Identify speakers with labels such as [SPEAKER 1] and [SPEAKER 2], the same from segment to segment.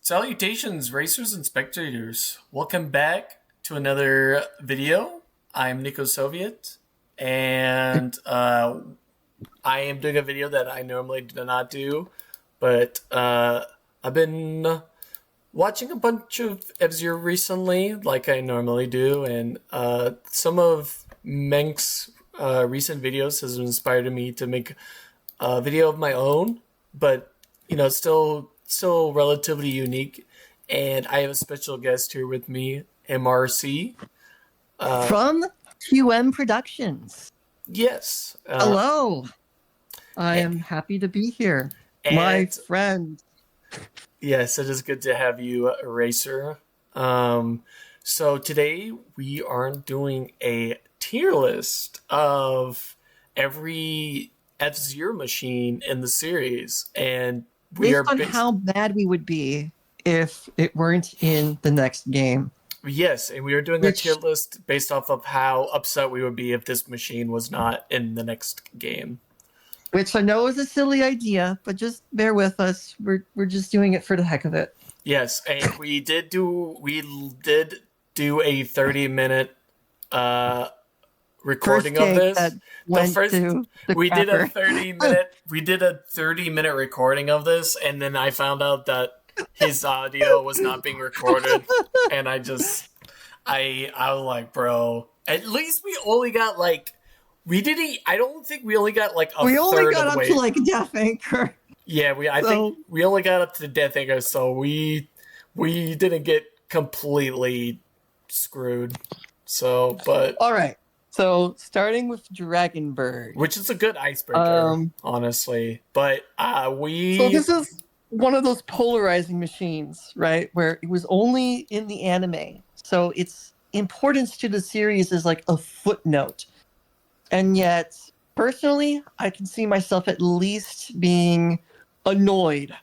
[SPEAKER 1] Salutations, racers and spectators. Welcome back to another video. I'm Nico Soviet, and I am doing a video that I normally do not do, but I've been watching a bunch of F-Zero recently, like I normally do, and some of Menk's recent videos has inspired me to make a video of my own, but still relatively unique. And I have a special guest here with me, Emarcee.
[SPEAKER 2] From QM Productions.
[SPEAKER 1] Yes.
[SPEAKER 2] Hello. I am happy to be here. My friend.
[SPEAKER 1] Yes, it is good to have you, Racer. So today we are doing a tier list of every F-Zero machine in the series, and
[SPEAKER 2] based on how mad we would be if it weren't in the next game.
[SPEAKER 1] Yes, and we are doing a tier list based off of how upset we would be if this machine was not in the next game.
[SPEAKER 2] Which I know is a silly idea, but just bear with us. We're just doing it for the heck of it.
[SPEAKER 1] Yes, and we did do a 30-minute recording of this. We did a 30-minute recording of this, and then I found out that his audio was not being recorded, and I was like, bro, at least we only got like I don't think we only got like
[SPEAKER 2] we only got up to like Death Anchor.
[SPEAKER 1] Yeah, I think we only got up to the Death Anchor, so we didn't get completely screwed. So, but
[SPEAKER 2] all right. So starting with Dragonbird,
[SPEAKER 1] which is a good icebreaker, honestly. But
[SPEAKER 2] So this is one of those polarizing machines, right? Where it was only in the anime, so its importance to the series is like a footnote. And yet, personally, I can see myself at least being annoyed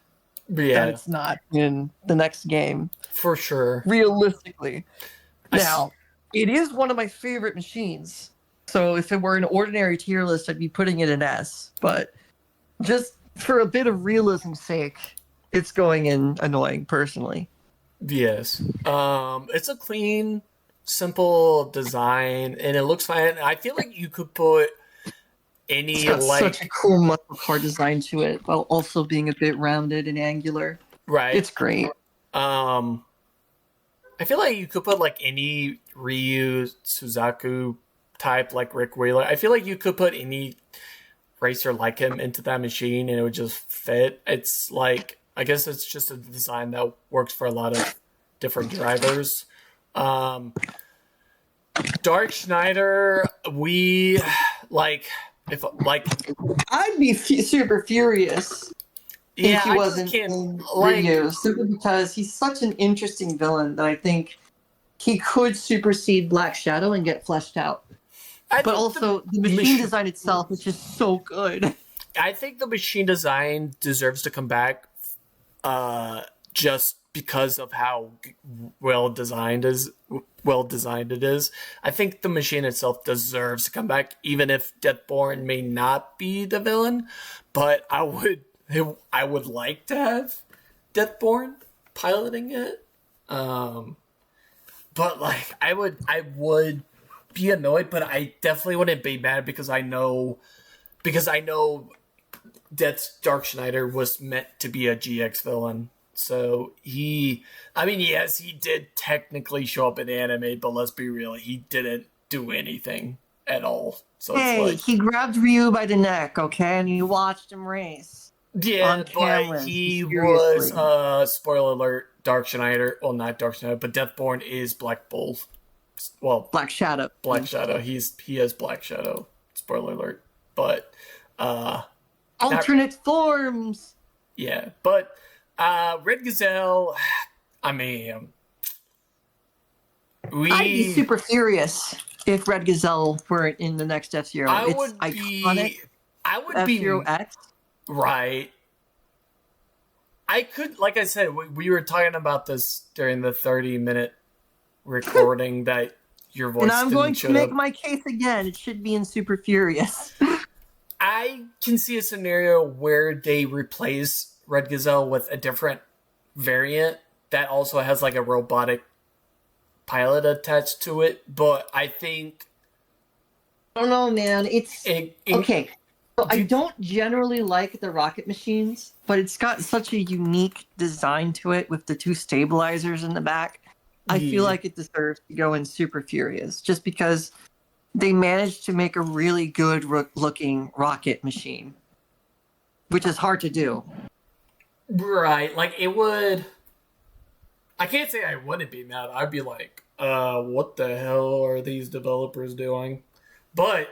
[SPEAKER 2] that it's not in the next game.
[SPEAKER 1] For sure.
[SPEAKER 2] Realistically. Now, it is one of my favorite machines. So if it were an ordinary tier list, I'd be putting it in S. But just for a bit of realism's sake, it's going in annoying, personally.
[SPEAKER 1] Yes. It's a clean, simple design, and it looks fine. I feel like you could put any
[SPEAKER 2] such a cool muscle car design to it, while also being a bit rounded and angular.
[SPEAKER 1] Right.
[SPEAKER 2] It's great.
[SPEAKER 1] I feel like you could put like any Ryu Suzaku type, like Rick Wheeler. I feel like you could put any racer like him into that machine and it would just fit. It's like, I guess it's just a design that works for a lot of different drivers. Dark Schneider,
[SPEAKER 2] I'd be super furious if he wasn't Ryu, simply because he's such an interesting villain that I think he could supersede Black Shadow and get fleshed out. But also, the machine design itself is just so good.
[SPEAKER 1] I think the machine design deserves to come back just because of how well designed it is. I think the machine itself deserves to come back, even if Deathborn may not be the villain. But I would like to have Deathborn piloting it. But like I would be annoyed, but I definitely wouldn't be mad because I know Death's Dark Schneider was meant to be a GX villain. So yes, he did technically show up in the anime, but let's be real, he didn't do anything at all. So
[SPEAKER 2] he grabbed Ryu by the neck, okay, and you watched him race.
[SPEAKER 1] Yeah, but he was spoiler alert, Dark Schneider. Well, not Dark Schneider, but Deathborn is Black Bull. Well,
[SPEAKER 2] Black Shadow.
[SPEAKER 1] Black Shadow. He is Black Shadow. Spoiler alert. But
[SPEAKER 2] alternate forms.
[SPEAKER 1] Yeah, but Red Gazelle. I mean,
[SPEAKER 2] I'd be super furious if Red Gazelle weren't in the next F-Zero. It's iconic.
[SPEAKER 1] I would
[SPEAKER 2] F-Zero X.
[SPEAKER 1] Right. I could, like I said, we were talking about this during the 30-minute recording that your voice.
[SPEAKER 2] And I'm going to make my case again. It should be in Super Furious.
[SPEAKER 1] I can see a scenario where they replace Red Gazelle with a different variant that also has like a robotic pilot attached to it. But I think
[SPEAKER 2] I don't know, man. It's
[SPEAKER 1] it
[SPEAKER 2] okay. So I
[SPEAKER 1] do,
[SPEAKER 2] don't generally like the rocket machines, but it's got such a unique design to it with the two stabilizers in the back. I feel
[SPEAKER 1] yeah.
[SPEAKER 2] like it deserves to go in Super Furious just because they managed to make a really good looking rocket machine, which is hard to do.
[SPEAKER 1] Right. Like it would. I can't say I wouldn't be mad. I'd be like, what the hell are these developers doing? But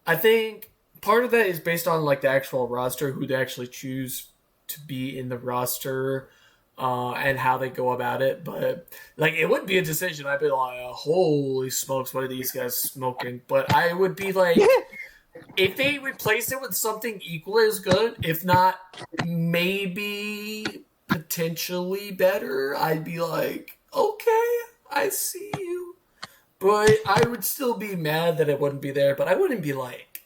[SPEAKER 1] I think part of that is based on like the actual roster, who they actually choose to be in the roster, and how they go about it. But like, it wouldn't be a decision. I'd be like, holy smokes, what are these guys smoking? But I would be like, if they replace it with something equally as good, if not maybe potentially better, I'd be like, okay, I see you. But I would still be mad that it wouldn't be there, but I wouldn't be like,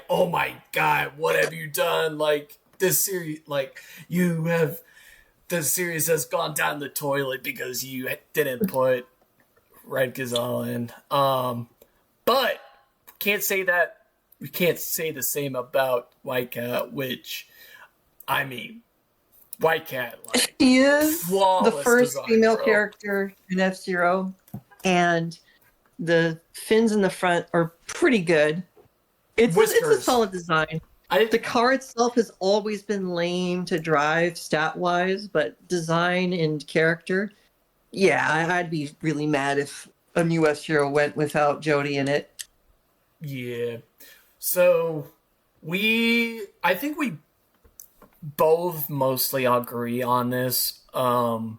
[SPEAKER 1] oh my god, what have you done? Like, this series, like, the series has gone down the toilet because you didn't put Red Gazelle in. But can't say that we can't say the same about White Cat, which I mean, White Cat, like,
[SPEAKER 2] She is the
[SPEAKER 1] flawless
[SPEAKER 2] first
[SPEAKER 1] design,
[SPEAKER 2] female
[SPEAKER 1] bro.
[SPEAKER 2] character in F-Zero, and the fins in the front are pretty good. It's a solid design. The car itself has always been lame to drive stat-wise, but design and character, yeah, I'd be really mad if a new F-Zero went without Jodie in it.
[SPEAKER 1] Yeah. So I think we both mostly agree on this. But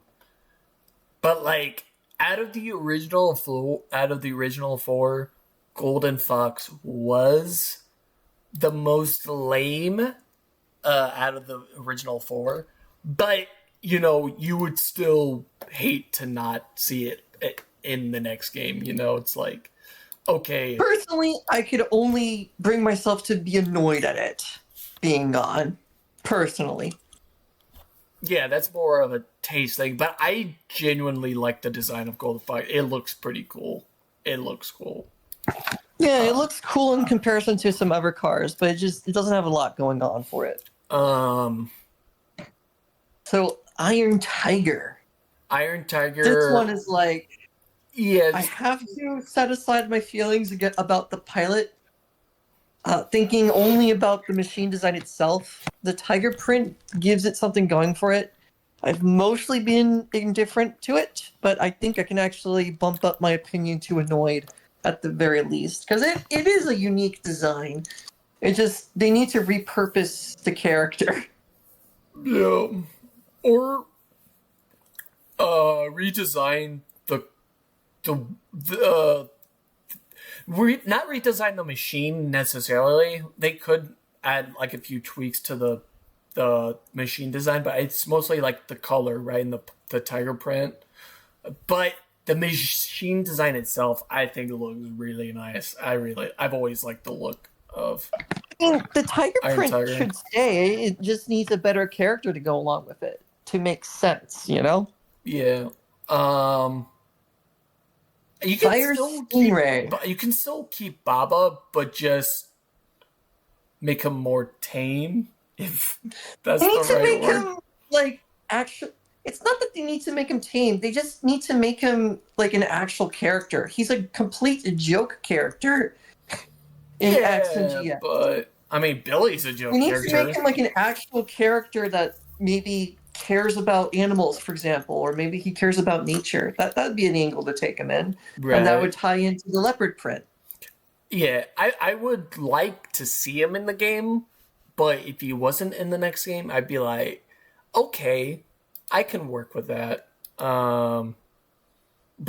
[SPEAKER 1] like out of the original four, Golden Fox was the most lame out of the original four. But you would still hate to not see it in the next game. It's like, okay.
[SPEAKER 2] Personally, I could only bring myself to be annoyed at it being gone. Personally.
[SPEAKER 1] Yeah, that's more of a taste thing, but I genuinely like the design of Golden Fox. It looks pretty cool. It looks cool.
[SPEAKER 2] Yeah, it looks cool in comparison to some other cars, but it doesn't have a lot going on for it. So Iron Tiger. This one is like,
[SPEAKER 1] yeah.
[SPEAKER 2] I have to set aside my feelings about the pilot. Thinking only about the machine design itself, the Tiger print gives it something going for it. I've mostly been indifferent to it, but I think I can actually bump up my opinion to annoyed at the very least, because it is a unique design. They need to repurpose the character.
[SPEAKER 1] Yeah. Or redesign not redesign the machine necessarily. They could add like a few tweaks to the machine design, but it's mostly like the color, right, and the tiger print. But the machine design itself, I think, looks really nice. I've always liked the look of.
[SPEAKER 2] I mean, the tiger
[SPEAKER 1] Iron
[SPEAKER 2] print
[SPEAKER 1] Tiger
[SPEAKER 2] should stay. It just needs a better character to go along with it to make sense,
[SPEAKER 1] Yeah. You can
[SPEAKER 2] Fire
[SPEAKER 1] still
[SPEAKER 2] Stingray.
[SPEAKER 1] you can still keep Baba, but just make him more tame. If that's
[SPEAKER 2] They need
[SPEAKER 1] the
[SPEAKER 2] to
[SPEAKER 1] right
[SPEAKER 2] make
[SPEAKER 1] word.
[SPEAKER 2] him like actual. It's not that they need to make him tame. They just need to make him like an actual character. He's a complete joke character in X and GX.
[SPEAKER 1] But I mean, Billy's a joke
[SPEAKER 2] We need
[SPEAKER 1] character.
[SPEAKER 2] to make him like an actual character that maybe cares about animals, for example, or maybe he cares about nature. That'd be an angle to take him in,
[SPEAKER 1] Right.
[SPEAKER 2] and that would tie into the leopard print.
[SPEAKER 1] Yeah, I would like to see him in the game, but if he wasn't in the next game, I'd be like, okay, I can work with that. But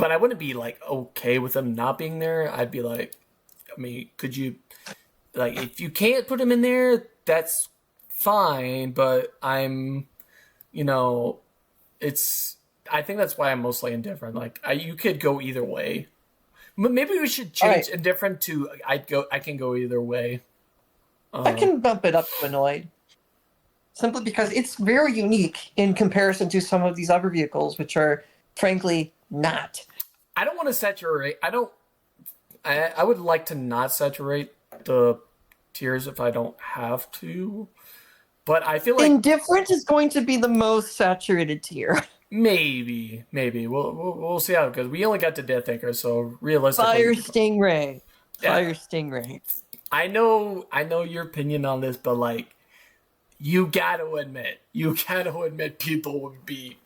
[SPEAKER 1] I wouldn't be like okay with him not being there. I'd be like, I mean, could you, like, if you can't put him in there, that's fine. But I think that's why I'm mostly indifferent. Like, you could go either way. Maybe we should change indifferent to I can go either way.
[SPEAKER 2] I can bump it up to annoyed. simply because it's very unique in comparison to some of these other vehicles, which are frankly not.
[SPEAKER 1] I don't want to saturate. I would like to not saturate the tiers if I don't have to. But I feel like
[SPEAKER 2] Indifferent is going to be the most saturated tier.
[SPEAKER 1] maybe we'll see how it goes. We only got to Death Anchor, so realistically,
[SPEAKER 2] Fire Stingray. Fire
[SPEAKER 1] yeah,
[SPEAKER 2] Stingray.
[SPEAKER 1] I know your opinion on this, but like, you gotta admit, people would be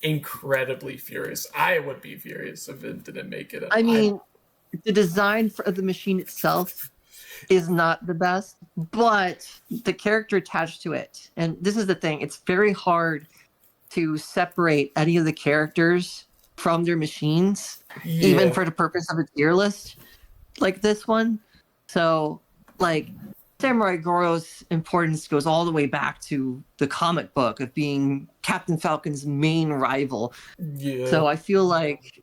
[SPEAKER 1] incredibly furious. I would be furious if it didn't make it.
[SPEAKER 2] I mean, the design of the machine itself is not the best, but the character attached to it, and this is the thing, it's very hard to separate any of the characters from their machines, even for the purpose of a tier list like this one. So, like, Samurai Goro's importance goes all the way back to the comic book of being Captain Falcon's main rival.
[SPEAKER 1] Yeah.
[SPEAKER 2] So I feel like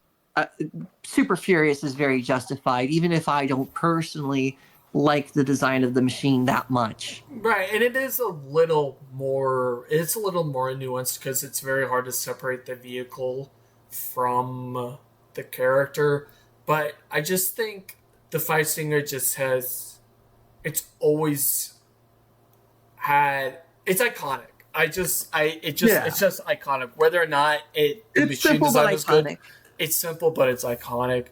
[SPEAKER 2] Super Furious is very justified, even if I don't personally like the design of the machine that much.
[SPEAKER 1] Right, and it is a little more. It's a little more nuanced because it's very hard to separate the vehicle from the character. But I just think the Fight Stinger just has. It's always had. It's iconic. It's just iconic. Whether or not the machine design is good, it's simple, but it's iconic.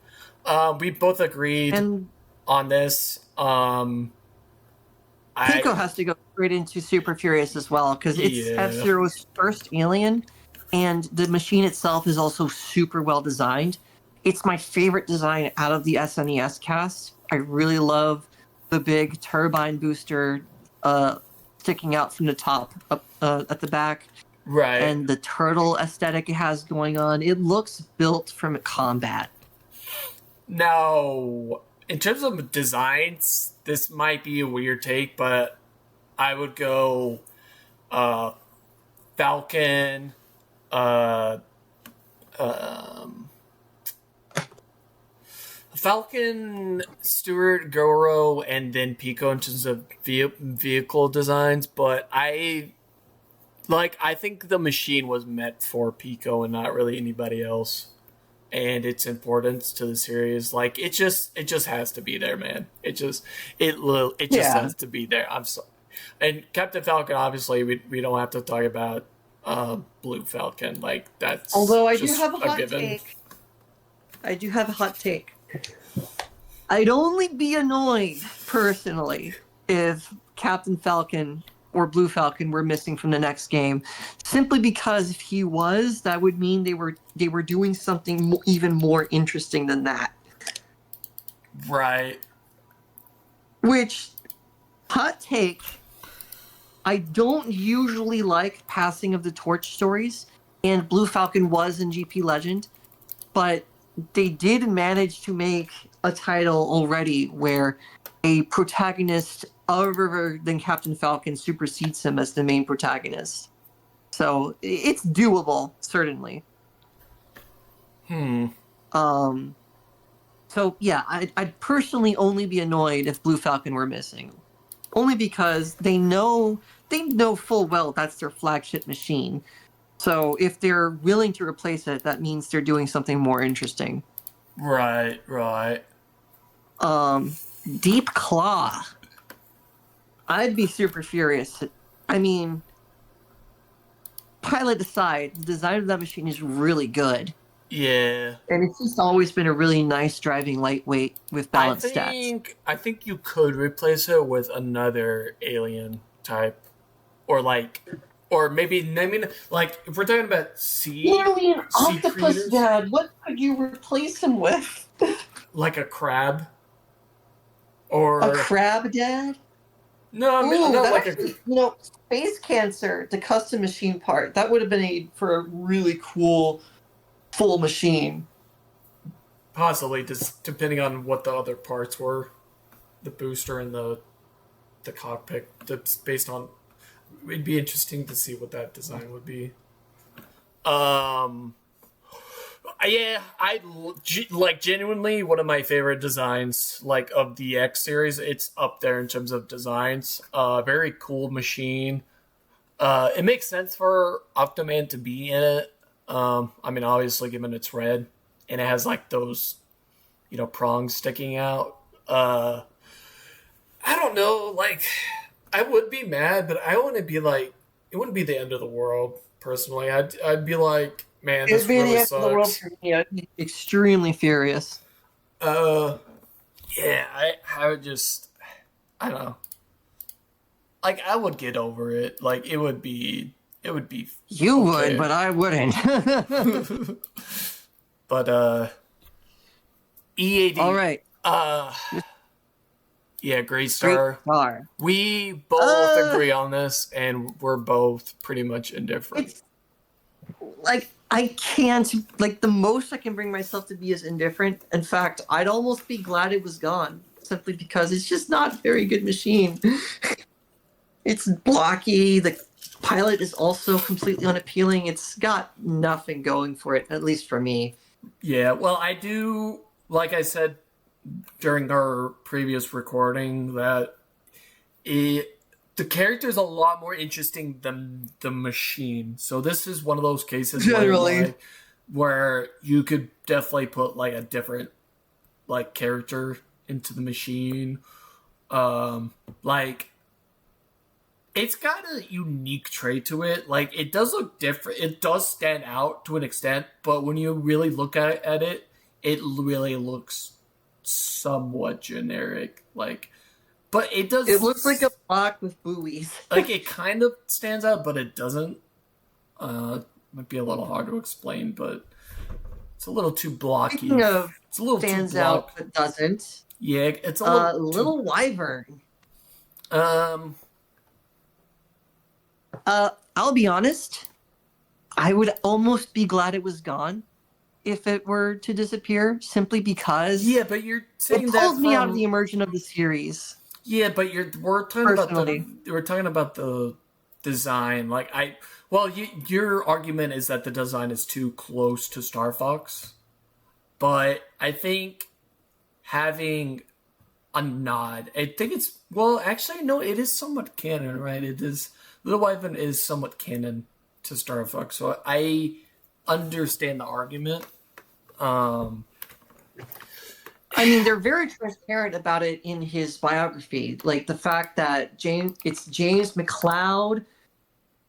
[SPEAKER 1] We both agreed on this.
[SPEAKER 2] Pico has to go straight into Super Furious as well because it's F-Zero's first alien, and the machine itself is also super well designed. It's my favorite design out of the SNES cast. I really love the big turbine booster sticking out from the top up at the back.
[SPEAKER 1] Right.
[SPEAKER 2] And the turtle aesthetic it has going on. It looks built from combat.
[SPEAKER 1] Now, in terms of designs, this might be a weird take, but I would go Falcon, Falcon, Stuart, Goro, and then Pico in terms of vehicle designs. But I think the machine was meant for Pico and not really anybody else. And its importance to the series, like it just has to be there, man. It just has to be there. I'm sorry. And Captain Falcon, obviously, we don't have to talk about Blue Falcon. Like that's.
[SPEAKER 2] Although I do have a hot take. I do have a hot take. I'd only be annoyed personally if Captain Falcon or Blue Falcon were missing from the next game, simply because if he was, that would mean they were doing something even more interesting than that.
[SPEAKER 1] Right.
[SPEAKER 2] Which, hot take, I don't usually like passing of the torch stories, and Blue Falcon was in GP Legend, but they did manage to make a title already where a protagonist other than Captain Falcon supersedes him as the main protagonist. So it's doable, certainly. So yeah, I'd personally only be annoyed if Blue Falcon were missing. Only because they know full well that's their flagship machine. So if they're willing to replace it, that means they're doing something more interesting.
[SPEAKER 1] Right.
[SPEAKER 2] Deep Claw. I'd be super furious. I mean, pilot aside, the design of that machine is really good.
[SPEAKER 1] Yeah.
[SPEAKER 2] And it's just always been a really nice driving lightweight with balanced stats.
[SPEAKER 1] I think you could replace it with another alien type. Or maybe like if we're talking about
[SPEAKER 2] alien octopus creators, dad, what could you replace him with?
[SPEAKER 1] Like a crab? Or
[SPEAKER 2] a crab dad?
[SPEAKER 1] No, not like actually,
[SPEAKER 2] Space Cancer, the custom machine part, that would have been for a really cool full machine.
[SPEAKER 1] Possibly, just depending on what the other parts were, the booster and the cockpit. That's based on. It'd be interesting to see what that design would be. Yeah, I like genuinely one of my favorite designs, like of the X series. It's up there in terms of designs. Very cool machine. It makes sense for Octoman to be in it. I mean, obviously, given it's red and it has like those, prongs sticking out. I don't know. Like, I would be mad, but I wouldn't be like, it wouldn't be the end of the world. Personally, I'd be like, man,
[SPEAKER 2] It'd
[SPEAKER 1] this
[SPEAKER 2] be the
[SPEAKER 1] really
[SPEAKER 2] end of the world
[SPEAKER 1] sucks.
[SPEAKER 2] for me. I'd be extremely furious.
[SPEAKER 1] Uh, yeah, I would just, I don't know. Like, I would get over it. Like, it would be
[SPEAKER 2] You would,
[SPEAKER 1] okay.
[SPEAKER 2] but I wouldn't.
[SPEAKER 1] But
[SPEAKER 2] All
[SPEAKER 1] EAD,
[SPEAKER 2] right.
[SPEAKER 1] uh, yeah, Great
[SPEAKER 2] Great
[SPEAKER 1] Star.
[SPEAKER 2] star.
[SPEAKER 1] We both
[SPEAKER 2] Uh,
[SPEAKER 1] agree on this, and we're both pretty much indifferent.
[SPEAKER 2] it's like I can't like the most I can bring myself to be is indifferent. In fact, I'd almost be glad it was gone, simply because it's just not a very good machine. It's blocky. The pilot is also completely unappealing. It's got nothing going for it, at least for me.
[SPEAKER 1] Yeah, well, I do, like I said during our previous recording, that the character is a lot more interesting than the machine. So this is one of those cases where
[SPEAKER 2] Generally.
[SPEAKER 1] like where you could definitely put like a different like character into the machine. Like it's got a unique trait to it. Like it does look different. It does stand out to an extent, but when you really look at it, it really looks somewhat generic. Like, but it
[SPEAKER 2] It looks like a
[SPEAKER 1] does.
[SPEAKER 2] block with buoys.
[SPEAKER 1] Like it kind of stands out, but it doesn't. Might be a little hard to explain, but it's a little too blocky.
[SPEAKER 2] Speaking of
[SPEAKER 1] It's a little too
[SPEAKER 2] stands out
[SPEAKER 1] block.
[SPEAKER 2] but doesn't,
[SPEAKER 1] Yeah, it's a little too.
[SPEAKER 2] little wyvern.
[SPEAKER 1] Um,
[SPEAKER 2] I'll be honest. I would almost be glad it was gone if it were to disappear, simply because
[SPEAKER 1] yeah, but you're saying
[SPEAKER 2] it
[SPEAKER 1] that
[SPEAKER 2] pulls me out of the
[SPEAKER 1] from.
[SPEAKER 2] immersion of the series.
[SPEAKER 1] Yeah, but we're talking about
[SPEAKER 2] Personally,
[SPEAKER 1] the design. Like well, your argument is that the design is too close to Star Fox, but I think having a nod, I think it's well, actually, no, it is somewhat canon, right? It is Little Wyvern is somewhat canon to Star Fox, so I understand the argument. Um,
[SPEAKER 2] I mean, they're very transparent about it in his biography, like the fact that it's James McLeod,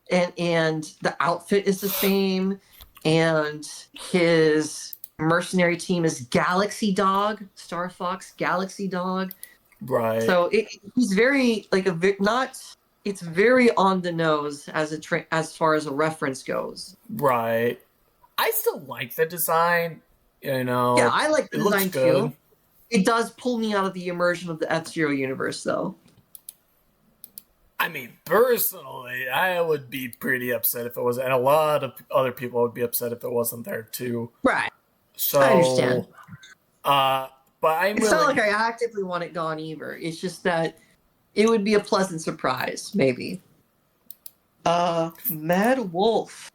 [SPEAKER 2] and the outfit is the same, and his mercenary team is Galaxy Dog, Star Fox Galaxy Dog.
[SPEAKER 1] right.
[SPEAKER 2] So he's very like not. It's very on the nose as far as a reference goes.
[SPEAKER 1] Right. I still like the design.
[SPEAKER 2] Yeah, I like
[SPEAKER 1] It
[SPEAKER 2] the
[SPEAKER 1] looks
[SPEAKER 2] design
[SPEAKER 1] good.
[SPEAKER 2] too. It does pull me out of the immersion of the F-Zero universe, though.
[SPEAKER 1] I mean, personally, I would be pretty upset if it was, and a lot of other people would be upset if it wasn't there too.
[SPEAKER 2] Right. I understand.
[SPEAKER 1] So, but I'm
[SPEAKER 2] It's not
[SPEAKER 1] willing.
[SPEAKER 2] like I actively want it gone either. It's just that it would be a pleasant surprise, maybe. Mad Wolf.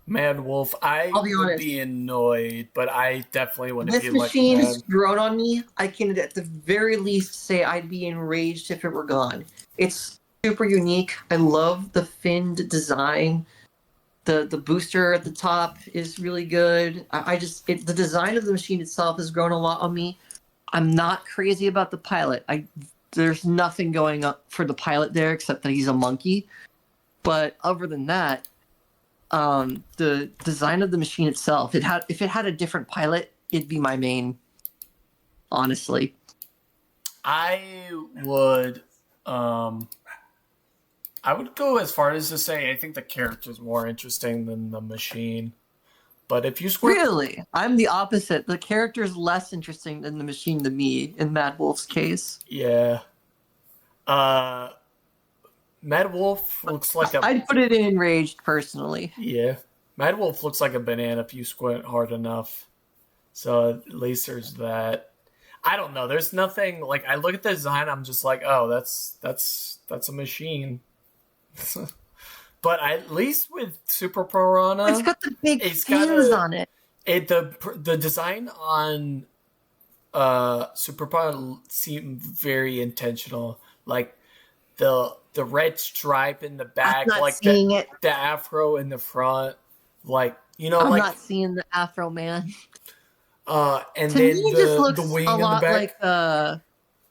[SPEAKER 1] Mad Wolf, I
[SPEAKER 2] I'll be
[SPEAKER 1] would
[SPEAKER 2] honest.
[SPEAKER 1] be annoyed, but I definitely wouldn't be
[SPEAKER 2] This
[SPEAKER 1] like
[SPEAKER 2] machine has
[SPEAKER 1] mad.
[SPEAKER 2] grown on me. I can at the very least say I'd be enraged if it were gone. It's super unique. I love the finned design. The booster at the top is really good. The design of the machine itself has grown a lot on me. I'm not crazy about the pilot. There's nothing going up for the pilot there except that he's a monkey. But other than that, the design of the machine itself, if it had a different pilot, it'd be my main. Honestly,
[SPEAKER 1] I would, um, I would go as far as to say I think the character's more interesting than the machine. But if you squirt,
[SPEAKER 2] really, I'm the opposite. The character is less interesting than the machine to me in Mad Wolf's case.
[SPEAKER 1] yeah, uh, Mad Wolf looks like a
[SPEAKER 2] I'd put it in enraged personally.
[SPEAKER 1] yeah. Mad Wolf looks like a banana if you squint hard enough. So at least there's that. I don't know. There's nothing like I look at the design. I'm just like, oh, that's a machine. But at least with Super Piranha,
[SPEAKER 2] It's got the big
[SPEAKER 1] it's got
[SPEAKER 2] fins on it.
[SPEAKER 1] the design on Super Piranha seemed very intentional. Like the red stripe in the
[SPEAKER 2] I'm
[SPEAKER 1] back,
[SPEAKER 2] not
[SPEAKER 1] like
[SPEAKER 2] seeing it.
[SPEAKER 1] the afro in the front, like
[SPEAKER 2] I'm
[SPEAKER 1] like
[SPEAKER 2] not seeing the Afro Man.
[SPEAKER 1] and
[SPEAKER 2] To me,
[SPEAKER 1] then
[SPEAKER 2] it just
[SPEAKER 1] the
[SPEAKER 2] looks a
[SPEAKER 1] wing in the
[SPEAKER 2] lot like
[SPEAKER 1] back.
[SPEAKER 2] a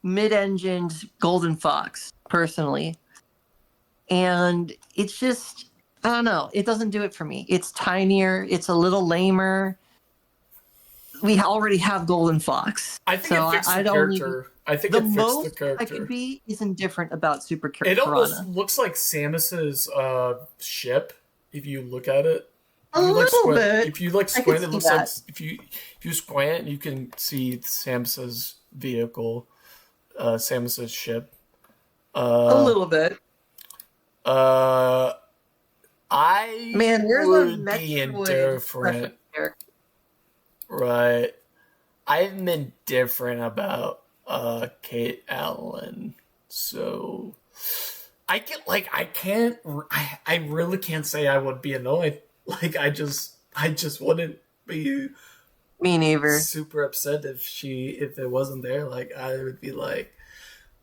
[SPEAKER 2] mid-engined Golden Fox, personally. And it's just, I don't know. It doesn't do it for me. It's tinier. It's a little lamer. We already have Golden Fox,
[SPEAKER 1] I think
[SPEAKER 2] so
[SPEAKER 1] it fixed
[SPEAKER 2] I
[SPEAKER 1] the
[SPEAKER 2] don't need.
[SPEAKER 1] character. I think
[SPEAKER 2] The
[SPEAKER 1] it fixed the
[SPEAKER 2] most I could
[SPEAKER 1] character.
[SPEAKER 2] be is indifferent about Super
[SPEAKER 1] It almost
[SPEAKER 2] Piranha.
[SPEAKER 1] looks like Samus's ship if you look at it.
[SPEAKER 2] A little bit.
[SPEAKER 1] If you like
[SPEAKER 2] I could
[SPEAKER 1] squint, it
[SPEAKER 2] see
[SPEAKER 1] looks
[SPEAKER 2] that.
[SPEAKER 1] like if you squint, you can see Samus's vehicle, Samus's ship.
[SPEAKER 2] A
[SPEAKER 1] Uh,
[SPEAKER 2] little bit.
[SPEAKER 1] uh, I
[SPEAKER 2] Man, there's a
[SPEAKER 1] would be
[SPEAKER 2] Metroid
[SPEAKER 1] indifferent,
[SPEAKER 2] character.
[SPEAKER 1] right? I'm indifferent about Kate Allen, so I really can't say I would be annoyed. Like I just wouldn't be
[SPEAKER 2] Me neither.
[SPEAKER 1] super upset if it wasn't there. Like I would be like,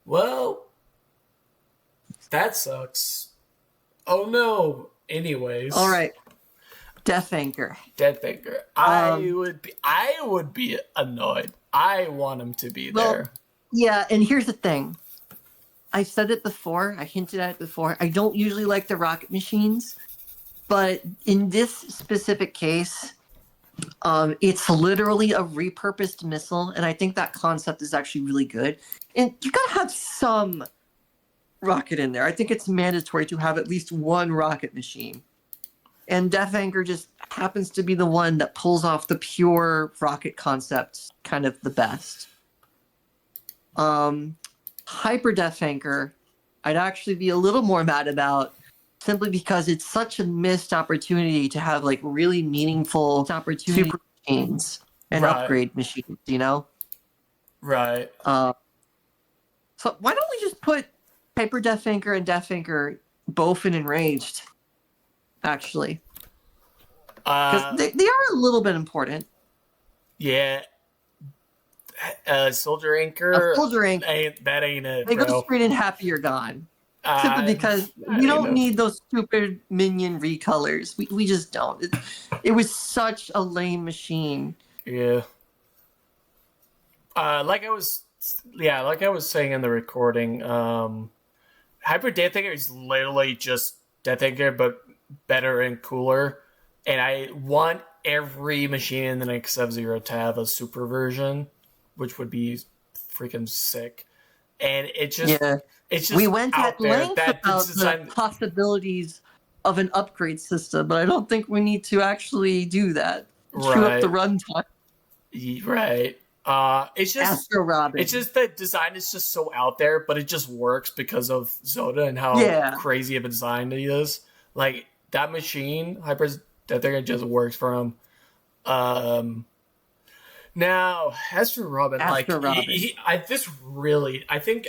[SPEAKER 1] well, that sucks. Oh no. Anyways.
[SPEAKER 2] All right. Death Anchor.
[SPEAKER 1] Death Anchor. I would be annoyed. I want him to be there.
[SPEAKER 2] Yeah, and here's the thing. I said it before, I hinted at it before. I don't usually like the rocket machines, but in this specific case, it's literally a repurposed missile, and I think that concept is actually really good. And you gotta have some rocket in there. I think it's mandatory to have at least one rocket machine. And Death Anchor just happens to be the one that pulls off the pure rocket concept kind of the best. Hyper Death Anchor, I'd actually be a little more mad about, simply because it's such a missed opportunity to have like really meaningful super machines and upgrade machines, you know?
[SPEAKER 1] Right.
[SPEAKER 2] So why don't we just put Hyper Death Anchor and Death Anchor both in Enraged? Actually, because they are a little bit important.
[SPEAKER 1] Yeah. Soldier Anchor.
[SPEAKER 2] Soldier Anchor.
[SPEAKER 1] That ain't it.
[SPEAKER 2] They
[SPEAKER 1] bro.
[SPEAKER 2] go straight in Happy You're Gone. Simply because we don't need those stupid minion recolors. We just don't. It was such a lame machine.
[SPEAKER 1] Yeah. Like I was saying in the recording, Hyper Death Anchor is literally just Death Anchor, but better and cooler. And I want every machine in the next Sub-Zero to have a super version, which would be freaking sick. And it's just
[SPEAKER 2] we went
[SPEAKER 1] out
[SPEAKER 2] at
[SPEAKER 1] there
[SPEAKER 2] length
[SPEAKER 1] that
[SPEAKER 2] about the possibilities of an upgrade system, but I don't think we need to actually do that. Chew up the runtime.
[SPEAKER 1] Right. It's just
[SPEAKER 2] Astro Robin.
[SPEAKER 1] It's just that design is just so out there, but it just works because of Zoda and how crazy of a design it is. Like that machine, Hyper Death Anchor, just works for him. Now, Astro Robin, I think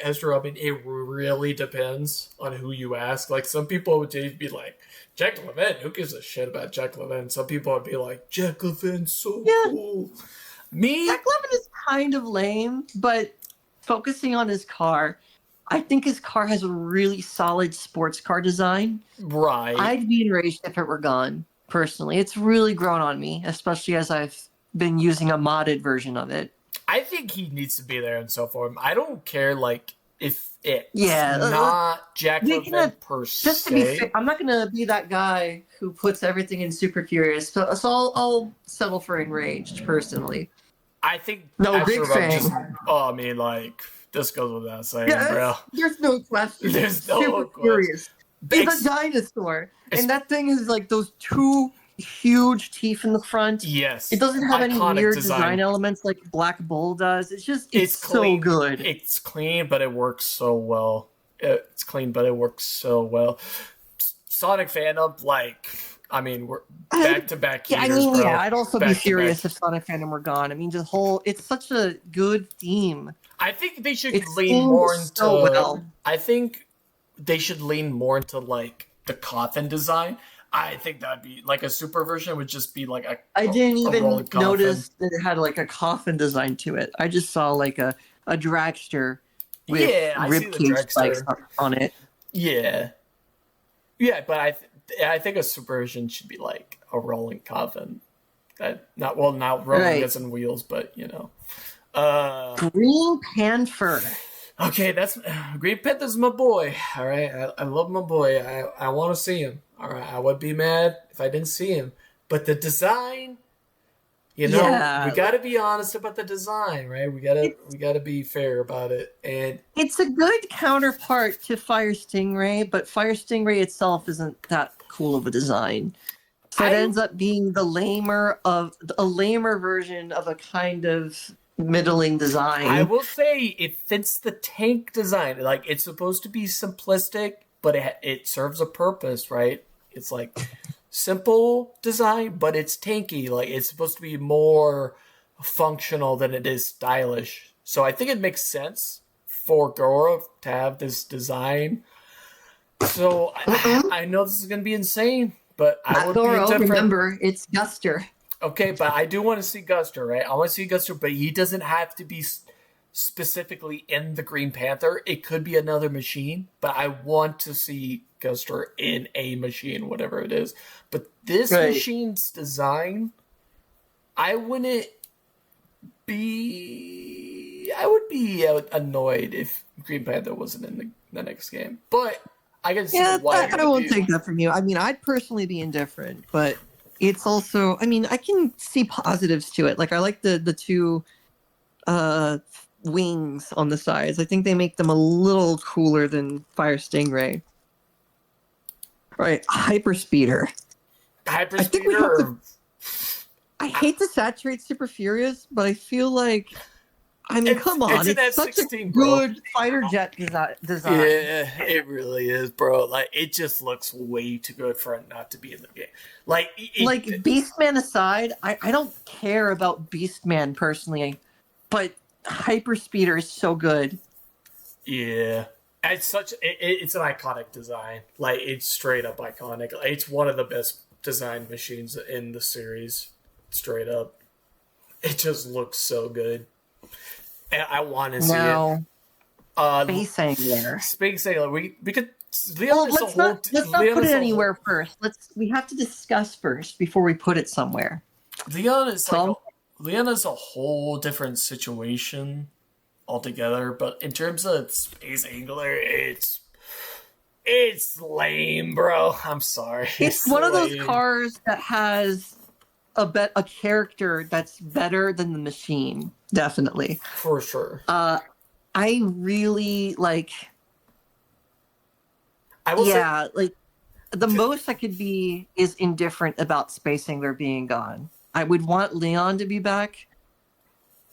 [SPEAKER 1] Astro Robin, it really depends on who you ask. Like some people would be like, Jack Levin, who gives a shit about Jack Levin? Some people would be like, Jack Levin's so cool. Me?
[SPEAKER 2] Jack Levin is kind of lame, but focusing on his car, I think his car has a really solid sports car design.
[SPEAKER 1] Right.
[SPEAKER 2] I'd be enraged if it were gone, personally. It's really grown on me, especially as I've been using a modded version of it.
[SPEAKER 1] I think he needs to be there in some form. I don't care, like, if it's not Jack Levin per se.
[SPEAKER 2] Just to be fair, I'm not going to be that guy who puts everything in Super Furious, so I'll settle for Enraged, personally.
[SPEAKER 1] I think
[SPEAKER 2] no big fan.
[SPEAKER 1] I mean, like, this goes without saying, bro.
[SPEAKER 2] There's no question.
[SPEAKER 1] There's no
[SPEAKER 2] Super
[SPEAKER 1] question.
[SPEAKER 2] Furious. It's a dinosaur, and that thing is like those two huge teeth in the front.
[SPEAKER 1] Yes.
[SPEAKER 2] It doesn't have any weird design elements like Black Bull does. It's just it's
[SPEAKER 1] clean.
[SPEAKER 2] So good.
[SPEAKER 1] It's clean, but it works so well. It's clean, but it works so well. Sonic Phantom, like, I mean, we're back-to-back heaters, bro.
[SPEAKER 2] I'd also be furious if Sonic Phantom were gone. I mean, it's such a good theme.
[SPEAKER 1] I think they should lean more into. I think they should lean more into like the coffin design. I think that'd be like a super version would just be like a.
[SPEAKER 2] I didn't even notice that it had like a coffin design to it. I just saw like a dragster with ribcage spikes on it.
[SPEAKER 1] Yeah, yeah, but I think a subversion should be like a rolling coffin. That not rolling
[SPEAKER 2] Right.
[SPEAKER 1] as in wheels, but you know. Uh,
[SPEAKER 2] Green Panther.
[SPEAKER 1] okay, that's Green Panther's my boy. All right, I love my boy. I want to see him. All right, I would be mad if I didn't see him, but the design. You know, we
[SPEAKER 2] Yeah,
[SPEAKER 1] got to be honest about the design, right?
[SPEAKER 2] it's
[SPEAKER 1] We got to be fair about it. And
[SPEAKER 2] it's a good counterpart to Fire Stingray, but Fire Stingray itself isn't that cool of a design. So it
[SPEAKER 1] I
[SPEAKER 2] ends up being the lamer of a lamer version of a kind of middling
[SPEAKER 1] I
[SPEAKER 2] design.
[SPEAKER 1] will say it fits the tank design. Like it's supposed to be simplistic, but it serves a purpose, right? It's like simple design, but it's tanky. Like it's supposed to be more functional than it is stylish. So I think it makes sense for Gora to have this design. So
[SPEAKER 2] Mm-mm.
[SPEAKER 1] I know this is going to be insane, but I
[SPEAKER 2] Not
[SPEAKER 1] would be
[SPEAKER 2] Goro,
[SPEAKER 1] indifferent.
[SPEAKER 2] remember, it's Guster.
[SPEAKER 1] Okay, but I do want to see Guster, right? I want to see Guster, but he doesn't have to be specifically in the Green Panther. It could be another machine, but I want to see Guster in a machine, whatever it is. But this
[SPEAKER 2] Right.
[SPEAKER 1] machine's design, I wouldn't be. I would be annoyed if Green Panther wasn't in the next game. But I can see
[SPEAKER 2] Yeah,
[SPEAKER 1] why it
[SPEAKER 2] I
[SPEAKER 1] would
[SPEAKER 2] won't
[SPEAKER 1] be.
[SPEAKER 2] take that from you. I mean, I'd personally be indifferent, but it's also, I mean, I can see positives to it. Like I like the two uh wings on the sides. I think they make them a little cooler than Fire Stingray. Right, hyper speeder. I think we have to.
[SPEAKER 1] Hyperspeeder.
[SPEAKER 2] I hate to saturate Super Furious, but I feel like, I mean, come
[SPEAKER 1] It's
[SPEAKER 2] on,
[SPEAKER 1] an
[SPEAKER 2] it's
[SPEAKER 1] S
[SPEAKER 2] such a
[SPEAKER 1] 16, bro.
[SPEAKER 2] good fighter jet design.
[SPEAKER 1] Yeah, it really is, bro. Like it just looks way too good for it not to be in the game. Like
[SPEAKER 2] Like Beastman aside, I don't care about Beastman personally, but Hyperspeeder is so good.
[SPEAKER 1] yeah. It's an iconic design. Like it's straight up iconic. It's one of the best design machines in the series. Straight up, it just looks so good, and I want to see it.
[SPEAKER 2] Now,
[SPEAKER 1] Uh,
[SPEAKER 2] Space Angler.
[SPEAKER 1] Space Sailor. We could.
[SPEAKER 2] Well,
[SPEAKER 1] Leon is a whole.
[SPEAKER 2] let's not
[SPEAKER 1] Leon
[SPEAKER 2] put it
[SPEAKER 1] is a whole.
[SPEAKER 2] anywhere first. We have to discuss first before we put it somewhere.
[SPEAKER 1] Leon is like
[SPEAKER 2] So
[SPEAKER 1] Leon is a whole different situation altogether. But in terms of Space Angler, it's lame, bro. I'm sorry,
[SPEAKER 2] it's
[SPEAKER 1] it's
[SPEAKER 2] one of those
[SPEAKER 1] lame
[SPEAKER 2] cars that has a character that's better than the machine, definitely.
[SPEAKER 1] for sure.
[SPEAKER 2] I really like.
[SPEAKER 1] I will say,
[SPEAKER 2] Yeah, like the most I could be is indifferent about Space Angler being gone. I would want Leon to be back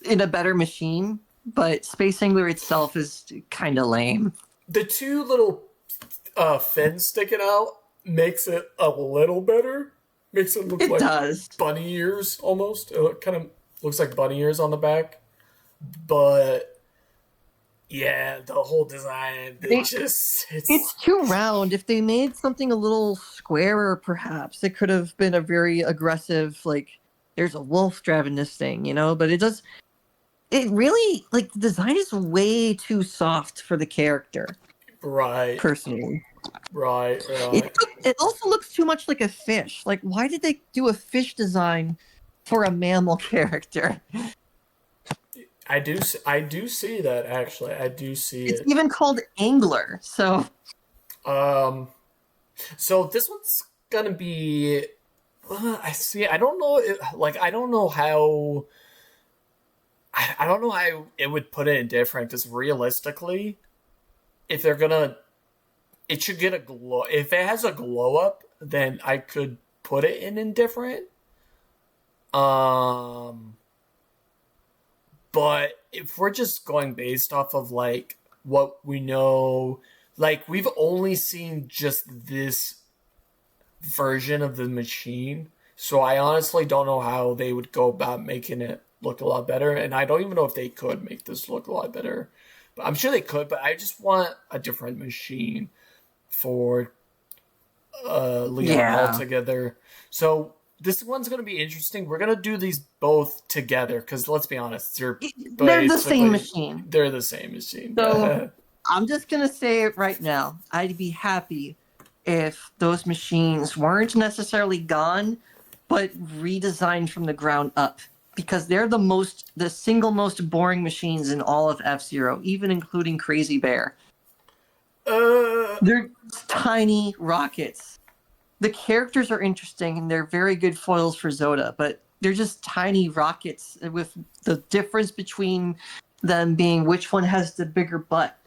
[SPEAKER 2] in a better machine, but Space Angler itself is kind of lame.
[SPEAKER 1] the two little fins sticking out makes it a little better. Makes it look
[SPEAKER 2] It
[SPEAKER 1] like
[SPEAKER 2] does.
[SPEAKER 1] bunny ears almost. It kind of looks like bunny ears on the back, but yeah, the whole design,
[SPEAKER 2] They, it's too round. If they made something a little squarer, perhaps it could have been a very aggressive, like, there's a wolf driving this thing, you know? But it does. It really, like, the design is way too soft for the character,
[SPEAKER 1] right,
[SPEAKER 2] personally.
[SPEAKER 1] right,
[SPEAKER 2] It,
[SPEAKER 1] right.
[SPEAKER 2] it also looks too much like a fish. Like, why did they do a fish design for a mammal character?
[SPEAKER 1] I do see that actually. I do see
[SPEAKER 2] It's
[SPEAKER 1] it.
[SPEAKER 2] even called Angler. So,
[SPEAKER 1] Um, so this one's gonna be. I see. I don't know. Like I don't know how. I don't know how it would put it in different because realistically, if they're gonna, it should get a glow. If it has a glow up, then I could put it in indifferent. Um, but if we're just going based off of like what we know, like we've only seen just this version of the machine. So I honestly don't know how they would go about making it look a lot better. And I don't even know if they could make this look a lot better. But I'm sure they could, but I just want a different machine for Leon
[SPEAKER 2] yeah.
[SPEAKER 1] altogether. So this one's going to be interesting. We're going to do these both together because let's be honest,
[SPEAKER 2] They're the same machine.
[SPEAKER 1] They're the same machine.
[SPEAKER 2] So I'm just gonna say it right now. I'd be happy if those machines weren't necessarily gone, but redesigned from the ground up. Because they're the single most boring machines in all of F-Zero, even including Crazy Bear. They're tiny rockets. The characters are interesting and they're very good foils for Zoda, but they're just tiny rockets with the difference between them being which one has the bigger butt.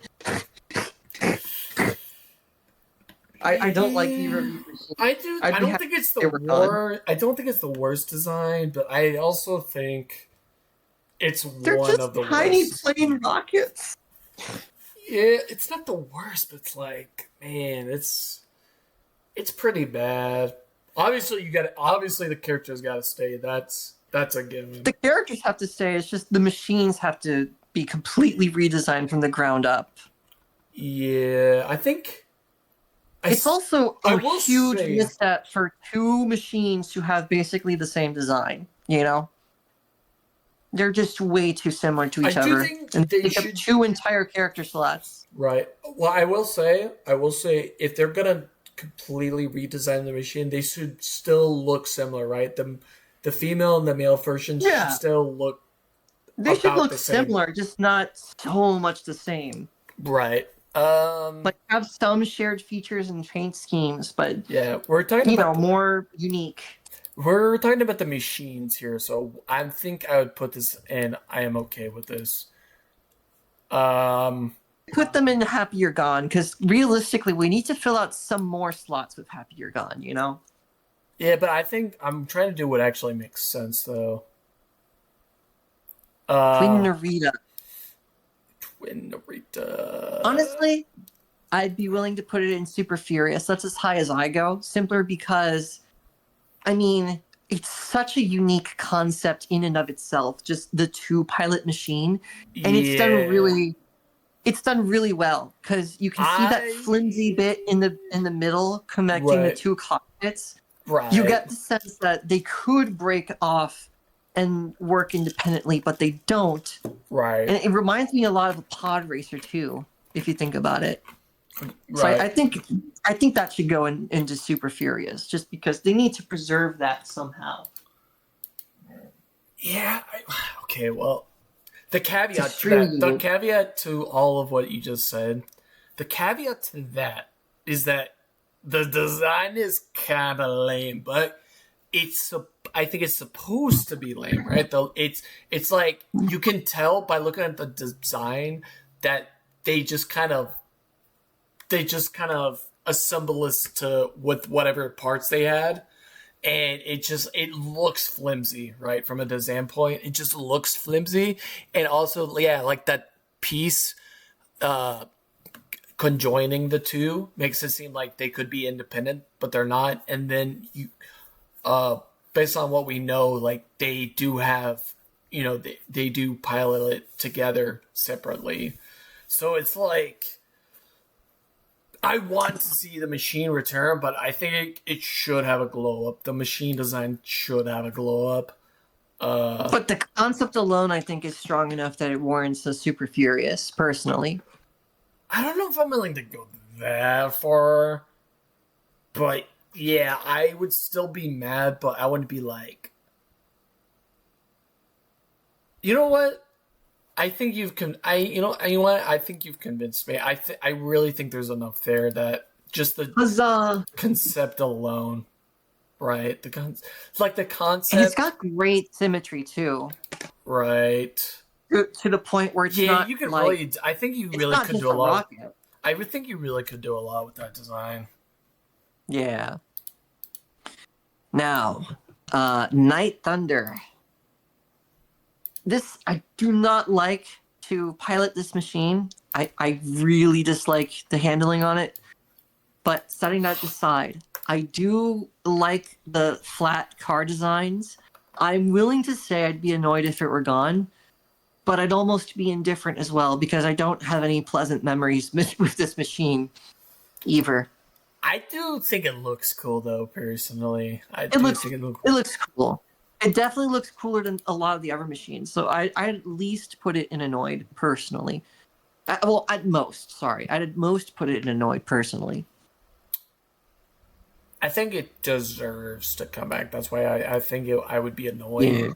[SPEAKER 2] I don't like either of these machines.
[SPEAKER 1] I don't think it's the worst. I don't think it's the worst design, but I also think it's
[SPEAKER 2] they're
[SPEAKER 1] one of the worst.
[SPEAKER 2] They're just tiny plain rockets.
[SPEAKER 1] Yeah, it's not the worst, but it's like, man, it's pretty bad. Obviously, the characters got to stay. That's a given.
[SPEAKER 2] The characters have to stay. It's just the machines have to be completely redesigned from the ground up.
[SPEAKER 1] Yeah, I think.
[SPEAKER 2] It's also a huge misstep for two machines to have basically the same design, you know? They're just way too similar to each other. And they take up two entire character slots.
[SPEAKER 1] Right. Well, I will say, if they're going to completely redesign the machine, they should still look similar, right? The female and the male versions should still look
[SPEAKER 2] They should look similar, just not so much the same.
[SPEAKER 1] Right.
[SPEAKER 2] Like have some shared features and paint schemes, but
[SPEAKER 1] yeah, we're talking about
[SPEAKER 2] more unique.
[SPEAKER 1] We're talking about the machines here, so I think I would put this in. I am okay with this.
[SPEAKER 2] Put them in Happy You're Gone, because realistically, we need to fill out some more slots with Happy You're Gone. You know?
[SPEAKER 1] Yeah, but I think I'm trying to do what actually makes sense, though.
[SPEAKER 2] Twin Narita. Honestly, I'd be willing to put it in Super Furious. That's as high as I go, simply because, I mean, it's such a unique concept in and of itself. Just the two pilot machine, and it's done really well because you can see that flimsy bit in the middle connecting the two cockpits.
[SPEAKER 1] Right.
[SPEAKER 2] You get the sense that they could break off and work independently, but they don't.
[SPEAKER 1] Right.
[SPEAKER 2] And it reminds me a lot of a pod racer too, if you think about it. Right. So I think that should go into Super Furious, just because they need to preserve that somehow.
[SPEAKER 1] Yeah. Okay. Well, the caveat to all of what you just said, the caveat to that is that the design is kind of lame, but I think it's supposed to be lame, right? Though it's like you can tell by looking at the design that they just kind of assemble this with whatever parts they had, and it looks flimsy, right? From a design point, it just looks flimsy, and also like that piece conjoining the two makes it seem like they could be independent, but they're not. And then you. Based on what we know, like they do have, they do pilot it together separately. So it's like, I want to see the machine return, but I think it should have a glow up. The machine design should have a glow up.
[SPEAKER 2] But the concept alone, I think, is strong enough that it warrants a Super Furious, personally.
[SPEAKER 1] I don't know if I'm willing to go that far, but yeah, I would still be mad, but I wouldn't be like, you know what? I think you know what? I think you've convinced me. I really think there's enough there that just the concept alone, right? The concept,
[SPEAKER 2] and it's got great symmetry too,
[SPEAKER 1] right?
[SPEAKER 2] To the point where it's not.
[SPEAKER 1] You could
[SPEAKER 2] like,
[SPEAKER 1] really. I think you really could do a lot. I would think you really could do a lot with that design.
[SPEAKER 2] Yeah. Now, Night Thunder. This, I do not like to pilot this machine. I really dislike the handling on it. But setting that aside, I do like the flat car designs. I'm willing to say I'd be annoyed if it were gone, but I'd almost be indifferent as well because I don't have any pleasant memories with this machine either.
[SPEAKER 1] I do think it looks cool, though, personally. It
[SPEAKER 2] looks cool. It definitely looks cooler than a lot of the other machines, so I'd at least put it in annoyed, personally. Well, at most, sorry. I'd at most put it in annoyed, personally.
[SPEAKER 1] I think it deserves to come back. That's why I think I would be annoyed,
[SPEAKER 2] Yeah.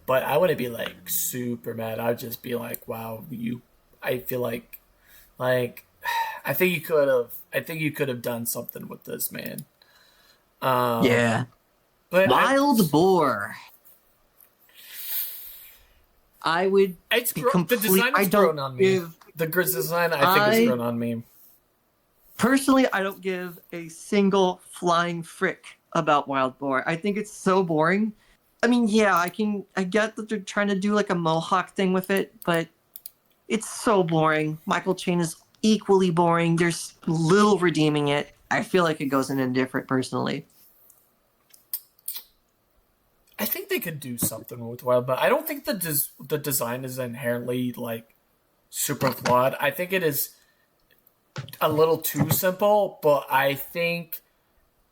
[SPEAKER 1] but I wouldn't be like super mad. I'd just be like, wow, you. I feel like I think you could have. I think you could have done something with this, man. Um,
[SPEAKER 2] Yeah.
[SPEAKER 1] but I,
[SPEAKER 2] Wild Boar. I would be
[SPEAKER 1] the
[SPEAKER 2] complete.
[SPEAKER 1] design
[SPEAKER 2] I
[SPEAKER 1] has
[SPEAKER 2] don't
[SPEAKER 1] grown on me.
[SPEAKER 2] give.
[SPEAKER 1] The Grizz design, I think, has
[SPEAKER 2] I
[SPEAKER 1] grown on me.
[SPEAKER 2] personally, I don't give a single flying frick about Wild Boar. I think it's so boring. I mean, yeah, I get that they're trying to do like a mohawk thing with it, but it's so boring. Michael Chain is equally boring. There's little redeeming it. I feel like it goes in indifferent personally.
[SPEAKER 1] I think they could do something with Wild, but I don't think the design is inherently like super flawed. I think it is a little too simple, but I think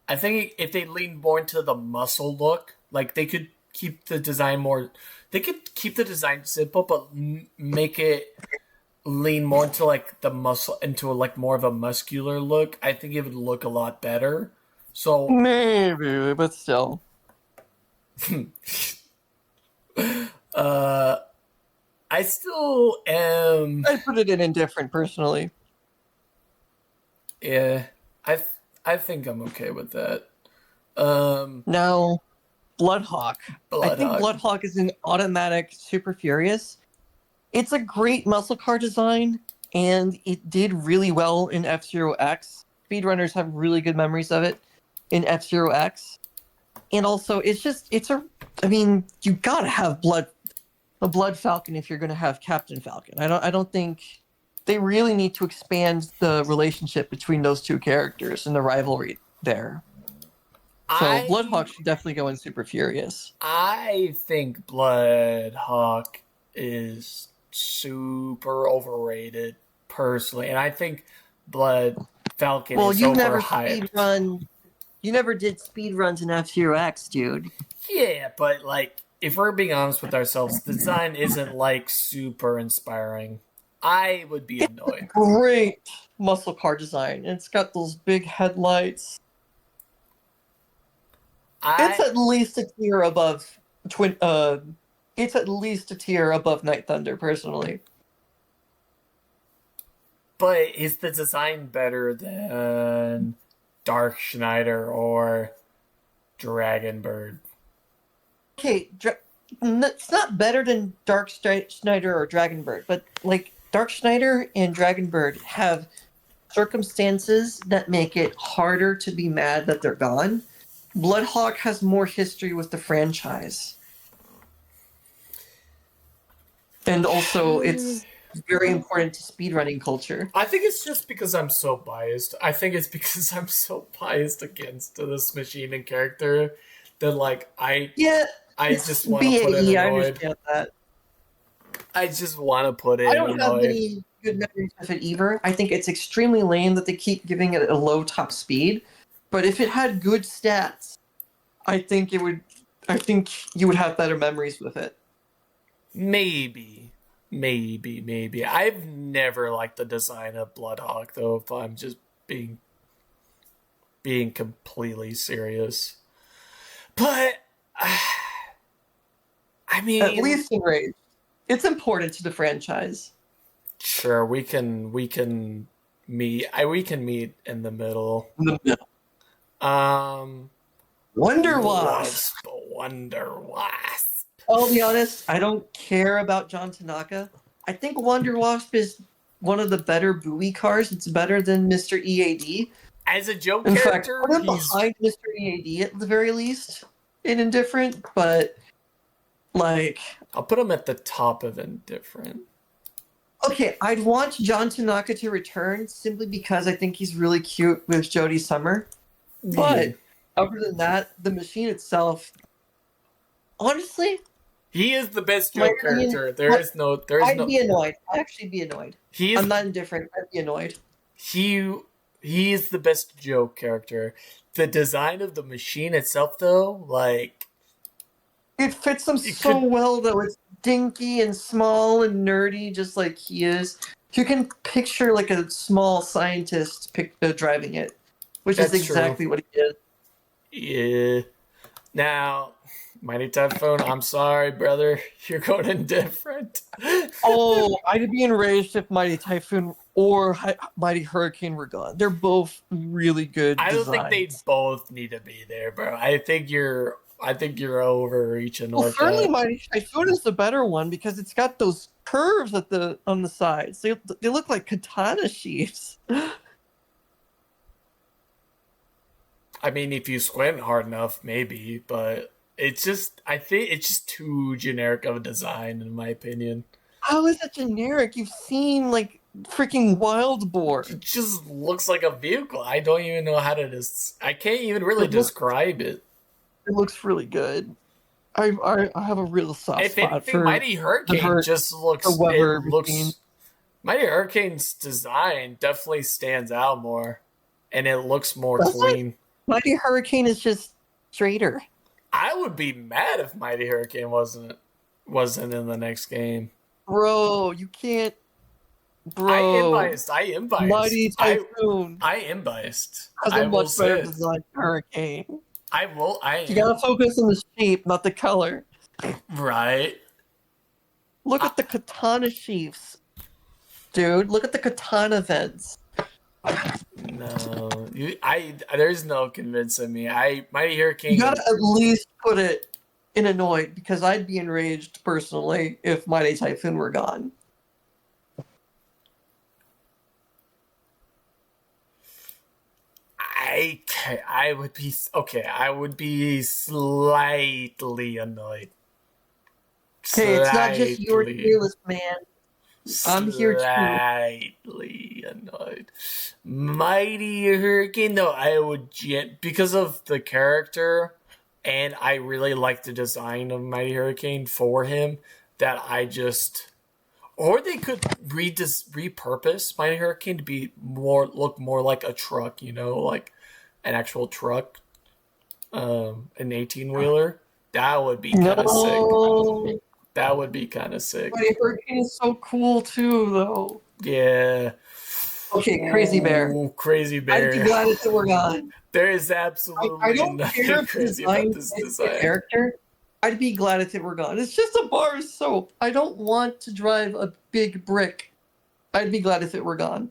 [SPEAKER 1] if they lean more into the muscle look, like they could keep the design more. They could keep the design simple, but make it lean more into like the muscle, into like more of a muscular look. I think it would look a lot better. So,
[SPEAKER 2] Maybe, but still.
[SPEAKER 1] uh, I still am.
[SPEAKER 2] I put it in indifferent personally.
[SPEAKER 1] Yeah, I think I'm okay with that.
[SPEAKER 2] Now, Bloodhawk. I think
[SPEAKER 1] Bloodhawk.
[SPEAKER 2] Bloodhawk is an automatic Super Furious. It's a great muscle car design, and it did really well in F-Zero X. Speedrunners have really good memories of it in F-Zero X. And also, I mean, you gotta have a Blood Falcon if you're gonna have Captain Falcon. I don't think they really need to expand the relationship between those two characters and the rivalry there. So Bloodhawk should definitely go in Super Furious.
[SPEAKER 1] I think Bloodhawk is super overrated personally, and I think Blood Falcon is overhyped.
[SPEAKER 2] You never did speed runs in F-Zero X, dude.
[SPEAKER 1] Yeah, but like if we're being honest with ourselves, the design isn't like super inspiring. I would be annoyed.
[SPEAKER 2] Great muscle car design. It's got those big headlights. It's at least a tier above twin. It's at least a tier above Night Thunder, personally.
[SPEAKER 1] But is the design better than Dark Schneider or Dragonbird?
[SPEAKER 2] Okay, it's not better than Dark Schneider or Dragonbird, but like Dark Schneider and Dragonbird have circumstances that make it harder to be mad that they're gone. Bloodhawk has more history with the franchise. And also, it's very important to speedrunning culture.
[SPEAKER 1] I think it's just because I'm so biased. I think it's because I'm so biased against this machine and character that, like, I just want to put it annoyed.
[SPEAKER 2] I understand that.
[SPEAKER 1] I just want to put it
[SPEAKER 2] I don't
[SPEAKER 1] annoyed.
[SPEAKER 2] have any good memories of it either. I think it's extremely lame that they keep giving it a low top speed. But if it had good stats, I think you would have better memories with it.
[SPEAKER 1] Maybe. I've never liked the design of Bloodhawk, though, if I'm just being completely serious. But I mean,
[SPEAKER 2] at least in Rage, it's important to the franchise.
[SPEAKER 1] Sure, we can meet. We can meet in the middle.
[SPEAKER 2] Wonder Wasp.
[SPEAKER 1] Wonder Wasp.
[SPEAKER 2] I'll be honest, I don't care about John Tanaka. I think Wonder Wasp is one of the better buoy cars. It's better than Mr. EAD.
[SPEAKER 1] As a joke
[SPEAKER 2] in
[SPEAKER 1] character,
[SPEAKER 2] fact, I'm behind Mr. EAD at the very least in indifferent, but like
[SPEAKER 1] I'll put him at the top of indifferent.
[SPEAKER 2] Okay, I'd want John Tanaka to return simply because I think he's really cute with Jodie Summer. But other than that, the machine itself, honestly,
[SPEAKER 1] he is the best joke character. I'd
[SPEAKER 2] be annoyed. I'd actually be annoyed. I'm not indifferent. I'd be annoyed.
[SPEAKER 1] He is the best joke character. The design of the machine itself, though, like
[SPEAKER 2] it fits him well. Though it's dinky and small and nerdy, just like he is. You can picture like a small scientist driving it, which is
[SPEAKER 1] That's true.
[SPEAKER 2] exactly what he did.
[SPEAKER 1] Yeah. Now, Mighty Typhoon, I'm sorry, brother. You're going indifferent.
[SPEAKER 2] Oh, I'd be enraged if Mighty Typhoon or Mighty Hurricane were gone. They're both really good
[SPEAKER 1] I don't think they
[SPEAKER 2] designs.
[SPEAKER 1] both need to be there, bro. I think you're overreaching
[SPEAKER 2] Well,
[SPEAKER 1] with
[SPEAKER 2] certainly
[SPEAKER 1] that.
[SPEAKER 2] Mighty Typhoon is the better one because it's got those curves on the sides. They look like katana sheaths.
[SPEAKER 1] I mean, if you squint hard enough, maybe, but I think it's just too generic of a design, in my opinion.
[SPEAKER 2] How is it generic? You've seen like freaking Wild Boar.
[SPEAKER 1] It just looks like a vehicle. I don't even know how to I can't even really
[SPEAKER 2] It looks
[SPEAKER 1] describe it.
[SPEAKER 2] it looks really good. I have a real soft
[SPEAKER 1] If
[SPEAKER 2] spot
[SPEAKER 1] anything,
[SPEAKER 2] for
[SPEAKER 1] Mighty
[SPEAKER 2] the
[SPEAKER 1] Hurricane
[SPEAKER 2] hurt
[SPEAKER 1] just
[SPEAKER 2] the
[SPEAKER 1] looks. It
[SPEAKER 2] Weber machine.
[SPEAKER 1] looks. Mighty Hurricane's design definitely stands out more, and it looks more
[SPEAKER 2] Does it?
[SPEAKER 1] clean.
[SPEAKER 2] Mighty Hurricane is just straighter.
[SPEAKER 1] I would be mad if Mighty Hurricane wasn't in the next game.
[SPEAKER 2] Bro, you can't.
[SPEAKER 1] I am
[SPEAKER 2] Bro,
[SPEAKER 1] biased. I am
[SPEAKER 2] Mighty
[SPEAKER 1] biased.
[SPEAKER 2] Typhoon
[SPEAKER 1] I am biased.
[SPEAKER 2] has
[SPEAKER 1] I
[SPEAKER 2] a
[SPEAKER 1] will
[SPEAKER 2] much better
[SPEAKER 1] say it.
[SPEAKER 2] design than Hurricane.
[SPEAKER 1] I will. I
[SPEAKER 2] You
[SPEAKER 1] am
[SPEAKER 2] gotta focus on the shape, not the color.
[SPEAKER 1] right.
[SPEAKER 2] Look at the katana sheaths, dude. Look at the katana vents.
[SPEAKER 1] No, there's no convincing me. Mighty
[SPEAKER 2] You
[SPEAKER 1] Hurricane.
[SPEAKER 2] gotta at least put it in annoyed because I'd be enraged personally if Mighty Typhoon were gone.
[SPEAKER 1] I would be okay. I would be slightly annoyed.
[SPEAKER 2] Okay, it's not just your tier list, man. I'm here too.
[SPEAKER 1] Slightly annoyed. Mighty Hurricane, though, I would because of the character, and I really like the design of Mighty Hurricane for him. That I just, or they could repurpose Mighty Hurricane to be look more like a truck, like an actual truck, an 18-wheeler. That would be kind of sick.
[SPEAKER 2] No,
[SPEAKER 1] That would be kind of sick.
[SPEAKER 2] Mighty Hurricane is so cool too, though.
[SPEAKER 1] Yeah.
[SPEAKER 2] Okay, Crazy Bear.
[SPEAKER 1] Ooh, Crazy
[SPEAKER 2] I'd
[SPEAKER 1] Bear.
[SPEAKER 2] be glad if it were gone.
[SPEAKER 1] There is absolutely
[SPEAKER 2] I don't care
[SPEAKER 1] nothing
[SPEAKER 2] if the
[SPEAKER 1] crazy about
[SPEAKER 2] design
[SPEAKER 1] this
[SPEAKER 2] fits the
[SPEAKER 1] design.
[SPEAKER 2] character. I'd be glad if it were gone. It's just a bar of soap. I don't want to drive a big brick. I'd be glad if it were gone.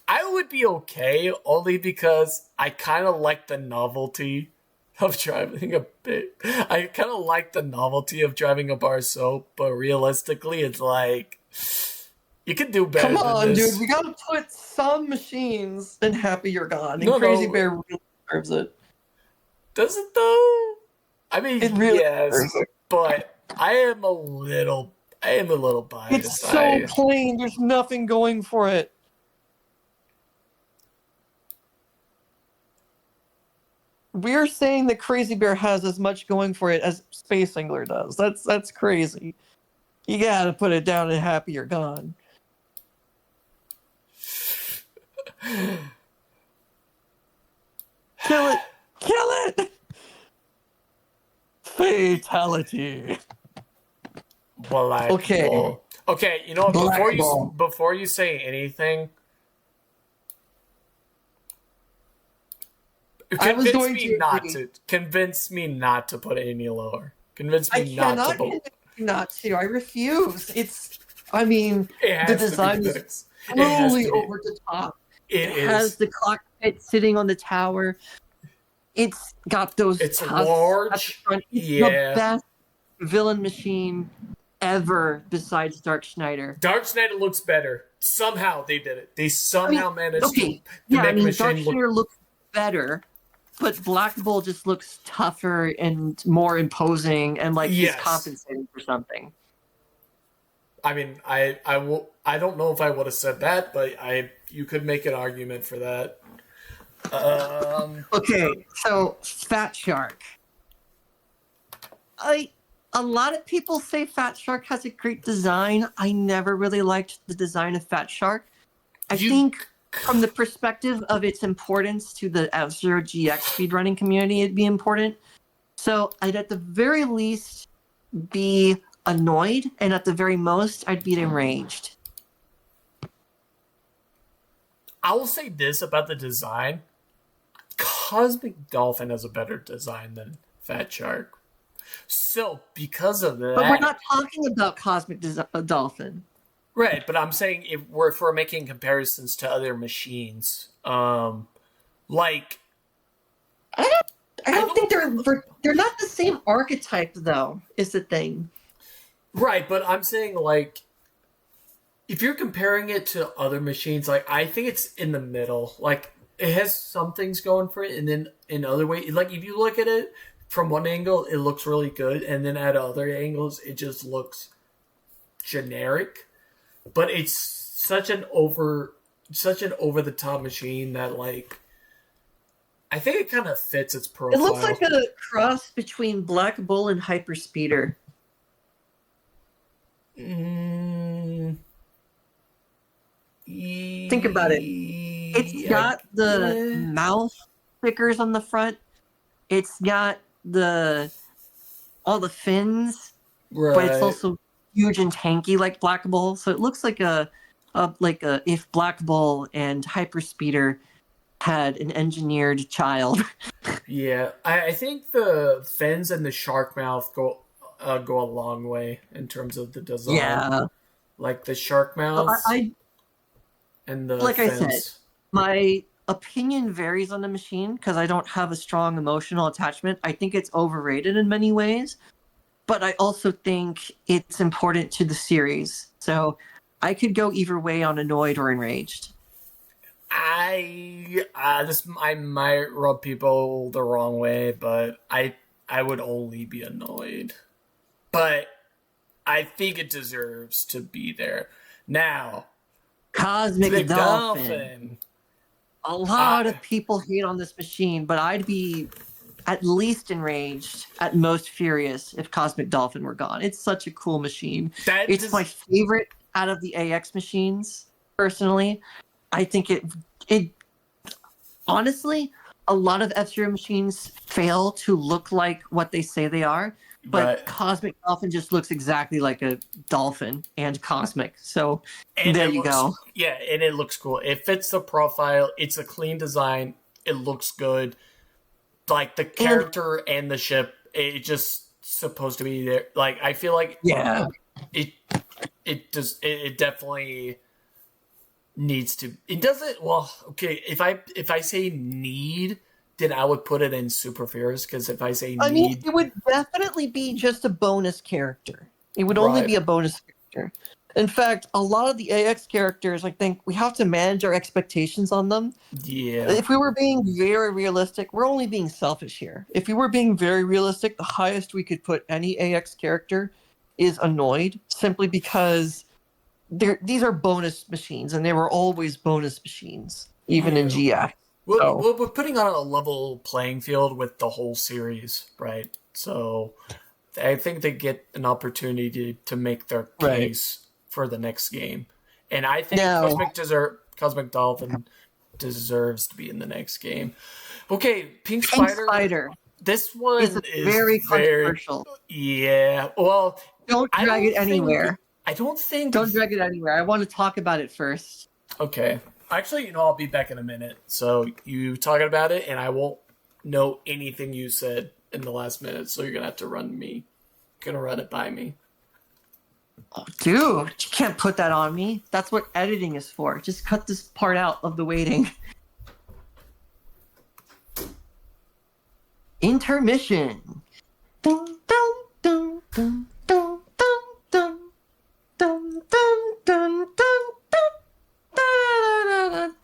[SPEAKER 1] I would be okay only because I kind of like the novelty of driving a bit. I kind of like the novelty of driving a bar of soap, but realistically, it's like you could do better.
[SPEAKER 2] Come on,
[SPEAKER 1] than this.
[SPEAKER 2] dude. We gotta put some machines in Happy You're Gone. And
[SPEAKER 1] No,
[SPEAKER 2] Crazy
[SPEAKER 1] no.
[SPEAKER 2] Bear really deserves it.
[SPEAKER 1] Does it though? I mean,
[SPEAKER 2] It really
[SPEAKER 1] yes,
[SPEAKER 2] deserves it.
[SPEAKER 1] but I am a little biased.
[SPEAKER 2] It's so plain. There's nothing going for it. We're saying that Crazy Bear has as much going for it as Space Angler does. That's crazy. You gotta put it down in Happy You're Gone. Kill it! Kill it! Fatality.
[SPEAKER 1] Black
[SPEAKER 2] Okay.
[SPEAKER 1] ball. Okay, you know what?
[SPEAKER 2] Black ball.
[SPEAKER 1] Before you say anything,
[SPEAKER 2] I was
[SPEAKER 1] convince
[SPEAKER 2] going
[SPEAKER 1] me
[SPEAKER 2] to
[SPEAKER 1] not
[SPEAKER 2] agree.
[SPEAKER 1] to. Convince me not to put it any lower. Convince
[SPEAKER 2] I
[SPEAKER 1] me not
[SPEAKER 2] cannot
[SPEAKER 1] to put.
[SPEAKER 2] convince you not to. I refuse. I mean,
[SPEAKER 1] It
[SPEAKER 2] the
[SPEAKER 1] has to
[SPEAKER 2] design
[SPEAKER 1] be
[SPEAKER 2] is
[SPEAKER 1] fixed. It has
[SPEAKER 2] totally
[SPEAKER 1] to be.
[SPEAKER 2] over the top.
[SPEAKER 1] It
[SPEAKER 2] has
[SPEAKER 1] is.
[SPEAKER 2] the cockpit sitting on the tower. It's got those
[SPEAKER 1] It's
[SPEAKER 2] tusks at the
[SPEAKER 1] large.
[SPEAKER 2] front. It's
[SPEAKER 1] Yeah.
[SPEAKER 2] the best villain machine ever besides Dark Schneider.
[SPEAKER 1] Dark Schneider looks better. Somehow they did it. They somehow managed to make
[SPEAKER 2] Dark
[SPEAKER 1] machine look.
[SPEAKER 2] Schneider looks better, but Black Bull just looks tougher and more imposing, and like he's
[SPEAKER 1] Yes.
[SPEAKER 2] compensating for something.
[SPEAKER 1] I mean, I don't know if I would have said that, but you could make an argument for that.
[SPEAKER 2] Okay, so Fat Shark. A lot of people say Fat Shark has a great design. I never really liked the design of Fat Shark. I think from the perspective of its importance to the F-Zero GX speedrunning community, it'd be important. So I'd at the very least be annoyed, and at the very most, I'd be enraged.
[SPEAKER 1] I will say this about the design. Cosmic Dolphin has a better design than Fat Shark. So, because of that.
[SPEAKER 2] But we're not talking about Cosmic Dolphin.
[SPEAKER 1] Right, but I'm saying if we're making comparisons to other machines, like.
[SPEAKER 2] I don't think they're not the same archetype, though, is the thing.
[SPEAKER 1] Right, but I'm saying, like, if you're comparing it to other machines, like, I think it's in the middle. Like, it has some things going for it, and then in other ways, like, if you look at it from one angle, it looks really good, and then at other angles, it just looks generic. But it's such an over the top machine that, like, I think it kind of fits its profile.
[SPEAKER 2] It looks like a cross between Black Bull and Hyperspeeder. Think about it. It's got the mouth stickers on the front. It's got all the fins,
[SPEAKER 1] right.
[SPEAKER 2] But it's also huge and tanky like Black Bull. So it looks like a if Black Bull and Hyperspeeder had an engineered child.
[SPEAKER 1] Yeah, I think the fins and the shark mouth go a long way in terms of the design.
[SPEAKER 2] Yeah,
[SPEAKER 1] like the shark mouth and the
[SPEAKER 2] like
[SPEAKER 1] fins.
[SPEAKER 2] I said, my opinion varies on the machine because I don't have a strong emotional attachment. I think it's overrated in many ways, but I also think it's important to the series. So I could go either way on annoyed or enraged.
[SPEAKER 1] I might rub people the wrong way, but I would only be annoyed. But I think it deserves to be there. Now,
[SPEAKER 2] Cosmic Dolphin. A lot of people hate on this machine, but I'd be at least enraged, at most furious if Cosmic Dolphin were gone. It's such a cool machine. It's my favorite out of the AX machines, personally. I think it honestly, a lot of F-Zero machines fail to look like what they say they are, but Cosmic Dolphin just looks exactly like a dolphin and cosmic. So there you go.
[SPEAKER 1] Yeah, and it looks cool. It fits the profile. It's a clean design. It looks good. Like the character and the ship, it just supposed to be there. Like I feel like it definitely needs to. It doesn't. Well, okay. If I say need, then I would put it in Super Fierce because if I say need,
[SPEAKER 2] I mean, it would definitely be just a bonus character. It would only be a bonus character. In fact, a lot of the AX characters, I think we have to manage our expectations on them.
[SPEAKER 1] Yeah.
[SPEAKER 2] If we were being very realistic, we're only being selfish here. If we were being very realistic, the highest we could put any AX character is annoyed, simply because these are bonus machines, and they were always bonus machines, even in GX.
[SPEAKER 1] Well, we're putting on a level playing field with the whole series, right? So I think they get an opportunity to make their case for the next game. And I think Cosmic Dolphin deserves to be in the next game. Okay, Pink Spider. This one is
[SPEAKER 2] very controversial.
[SPEAKER 1] Yeah. Well,
[SPEAKER 2] don't drag it anywhere.
[SPEAKER 1] Don't
[SPEAKER 2] drag it anywhere. I want to talk about it first.
[SPEAKER 1] Okay. Actually, I'll be back in a minute. So you talking about it, and I won't know anything you said in the last minute. So you're gonna have to run it by me.
[SPEAKER 2] Oh, dude, you can't put that on me. That's what editing is for. Just cut this part out of the waiting. Intermission. Dun, dun, dun, dun, dun, dun, dun, dun, dun, dun, dun, dun, dun, dun.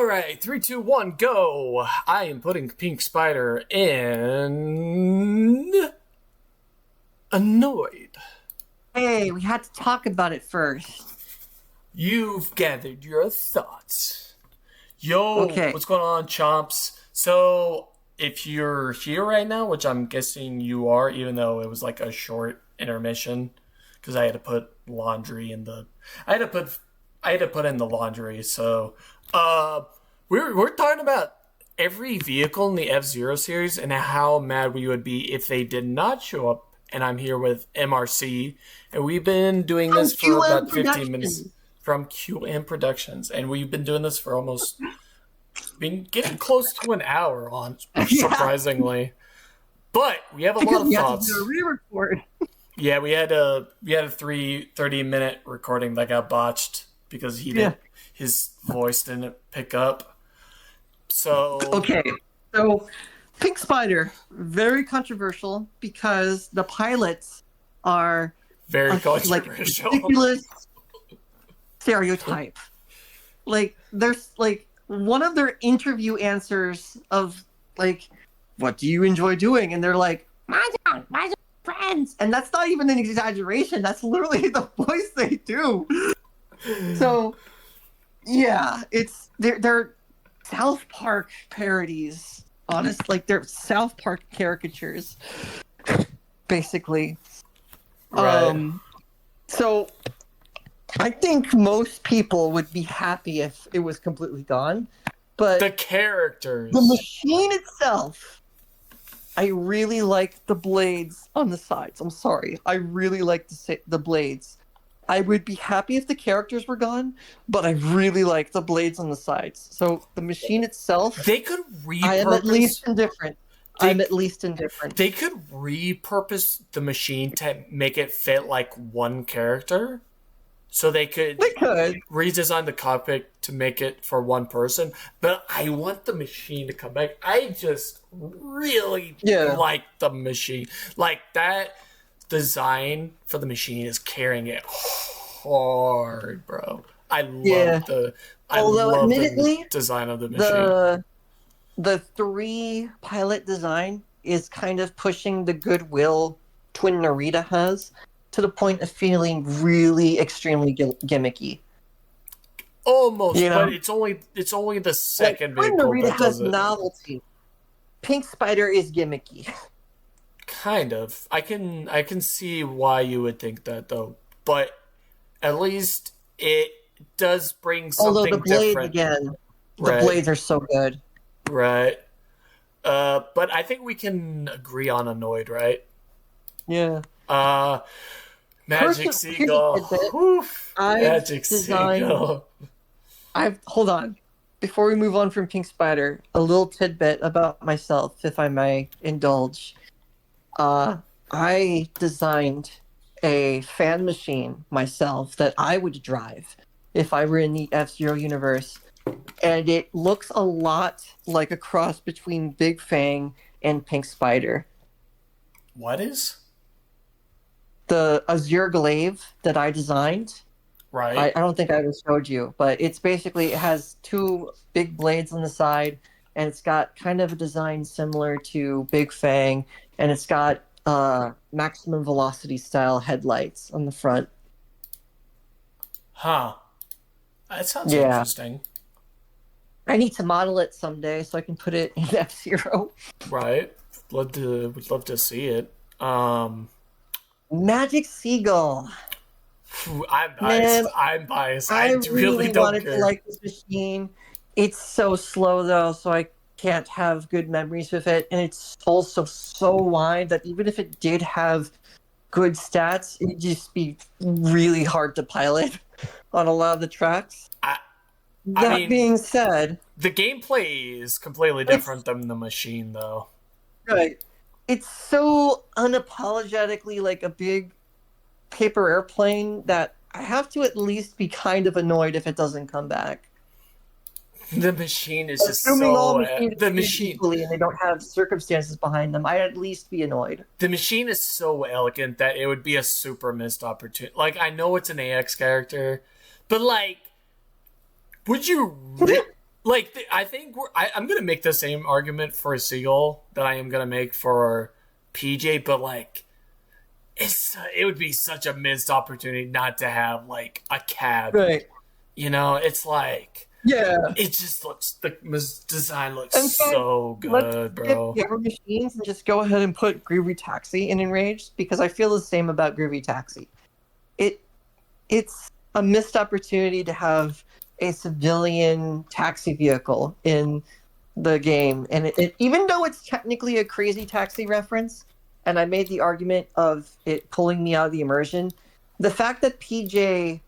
[SPEAKER 1] right, 3, 2, 1, go. I am putting Pink Spider in annoyed.
[SPEAKER 2] Hey, we had to talk about it first.
[SPEAKER 1] You've gathered your thoughts. Yo,
[SPEAKER 2] Okay.
[SPEAKER 1] what's going on, chomps? So, if you're here right now, which I'm guessing you are, even though it was like a short intermission, because I had to put laundry in the, I had to put in the laundry. So, we're talking about every vehicle in the F-Zero series and how mad we would be if they did not show up. And I'm here with Emarcee, and we've been doing this for about 15 minutes from QM Productions, and we've been doing this for almost been getting close to an hour on, surprisingly. But we have a lot of thoughts.
[SPEAKER 2] Had to do a re-record.
[SPEAKER 1] Yeah, we had a 30-minute recording that got botched because his voice didn't pick up. So
[SPEAKER 2] okay, so Pink Spider, very controversial because the pilots are
[SPEAKER 1] very controversial.
[SPEAKER 2] Like ridiculous stereotype. Like there's like one of their interview answers of like, what do you enjoy doing? And they're like, my friends. And that's not even an exaggeration. That's literally the voice they do. So yeah, it's they're South Park parodies. Honest, like they're South Park caricatures, basically.
[SPEAKER 1] Right.
[SPEAKER 2] So I think most people would be happy if it was completely gone, but
[SPEAKER 1] the characters,
[SPEAKER 2] the machine itself, I really like the blades on the sides. I'm sorry, I really like the blades. I would be happy if the characters were gone, but I really like the blades on the sides. So the machine itself,
[SPEAKER 1] they could repurpose.
[SPEAKER 2] I am at least indifferent. I'm at least indifferent.
[SPEAKER 1] They could repurpose the machine to make it fit like one character. So they could redesign the cockpit to make it for one person. But I want the machine to come back. I just really like the machine. Like that design for the machine is carrying it hard, bro. I love the design of the machine.
[SPEAKER 2] The 3 pilot design is kind of pushing the goodwill Twin Narita has to the point of feeling really extremely gimmicky.
[SPEAKER 1] Almost, but it's only the second vehicle
[SPEAKER 2] Twin Narita
[SPEAKER 1] that does
[SPEAKER 2] has
[SPEAKER 1] it.
[SPEAKER 2] Novelty. Pink Spider is gimmicky.
[SPEAKER 1] Kind of. I can see why you would think that though, but at least it does bring something
[SPEAKER 2] Although the blades
[SPEAKER 1] different.
[SPEAKER 2] Again, the blades are so good.
[SPEAKER 1] Right. But I think we can agree on annoyed, right?
[SPEAKER 2] Yeah.
[SPEAKER 1] Magic Seagull. Magic Seagull.
[SPEAKER 2] Hold on. Before we move on from Pink Spider, a little tidbit about myself, if I may indulge. I designed a fan machine myself that I would drive if I were in the F-Zero universe. And it looks a lot like a cross between Big Fang and Pink Spider.
[SPEAKER 1] What is?
[SPEAKER 2] The Azure Glaive that I designed.
[SPEAKER 1] Right.
[SPEAKER 2] I don't think I ever showed you, but it's basically, it has 2 big blades on the side, and it's got kind of a design similar to Big Fang, and it's got maximum velocity style headlights on the front.
[SPEAKER 1] Huh. That sounds interesting.
[SPEAKER 2] I need to model it someday so I can put it in F-Zero.
[SPEAKER 1] Right. Would love to see it.
[SPEAKER 2] Magic Seagull.
[SPEAKER 1] I'm biased. I'm biased. I really don't
[SPEAKER 2] wanted
[SPEAKER 1] care.
[SPEAKER 2] to like this machine. It's so slow though, so I can't have good memories with it, and it's also so wide that even if it did have good stats, it'd just be really hard to pilot on a lot of the tracks. That being said,
[SPEAKER 1] the gameplay is completely different than the machine, though.
[SPEAKER 2] Right. It's so unapologetically like a big paper airplane that I have to at least be kind of annoyed if it doesn't come back.
[SPEAKER 1] The machine is just
[SPEAKER 2] Assuming
[SPEAKER 1] so...
[SPEAKER 2] all machines equally and they don't have circumstances behind them, I'd at least be annoyed.
[SPEAKER 1] The machine is so elegant that it would be a super missed opportunity. Like, I know it's an AX character, but, like, would you Like, I think I'm gonna make the same argument for Seagull that I am gonna make for PJ, but like, it would be such a missed opportunity not to have like a cab.
[SPEAKER 2] Right.
[SPEAKER 1] You know, it's like
[SPEAKER 2] Yeah.
[SPEAKER 1] it just looks the design looks
[SPEAKER 2] In fact,
[SPEAKER 1] so
[SPEAKER 2] let's
[SPEAKER 1] good,
[SPEAKER 2] skip
[SPEAKER 1] bro.
[SPEAKER 2] the other machines and just go ahead and put Groovy Taxi in Enraged, because I feel the same about Groovy Taxi. It's a missed opportunity to have a civilian taxi vehicle in the game, and even though it's technically a Crazy Taxi reference, and I made the argument of it pulling me out of the immersion, the fact that PJ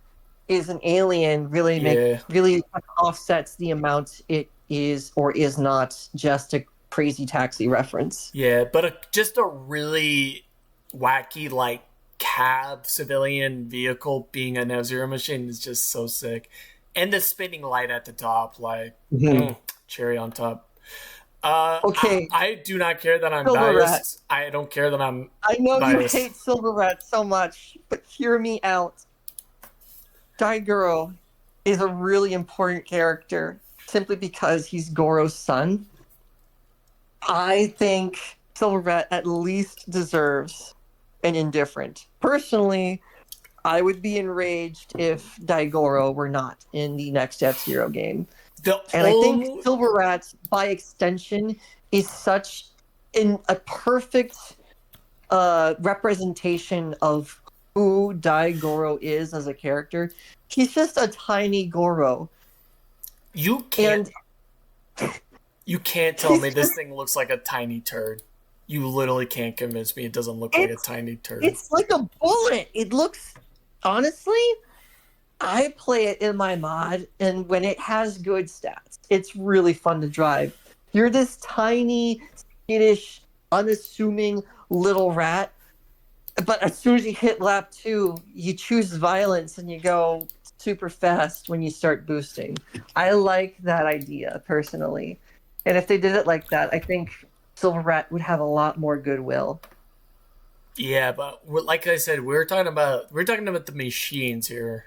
[SPEAKER 2] is an alien
[SPEAKER 1] Yeah,
[SPEAKER 2] really offsets the amount it is or is not just a Crazy Taxi reference.
[SPEAKER 1] yeah, but just a really wacky like cab civilian vehicle being an F-Zero machine is just so sick, and the spinning light at the top, like cherry on top.
[SPEAKER 2] Okay,
[SPEAKER 1] I do not care that I'm
[SPEAKER 2] Silver Rat.
[SPEAKER 1] biased. I don't care that I'm
[SPEAKER 2] I know
[SPEAKER 1] biased.
[SPEAKER 2] you hate Silver Rat so much, but hear me out. Daigoro is a really important character simply because he's Goro's son. I think Silver Rat at least deserves an indifferent. Personally, I would be enraged if Daigoro were not in the next F-Zero game. And I think Silver Rat, by extension, is such a perfect representation of who Daigoro is as a character. He's just a tiny Goro.
[SPEAKER 1] You can't tell me this thing looks like a tiny turd. You literally can't convince me it doesn't look like a tiny turd.
[SPEAKER 2] It's like a bullet. It looks, honestly, I play it in my mod, and when it has good stats, it's really fun to drive. You're this tiny, skittish, unassuming little rat, but as soon as you hit lap 2, you choose violence and you go super fast when you start boosting. I like that idea, personally. And if they did it like that, I think Silver Rat would have a lot more goodwill.
[SPEAKER 1] Yeah, but like I said, we're talking about the machines here.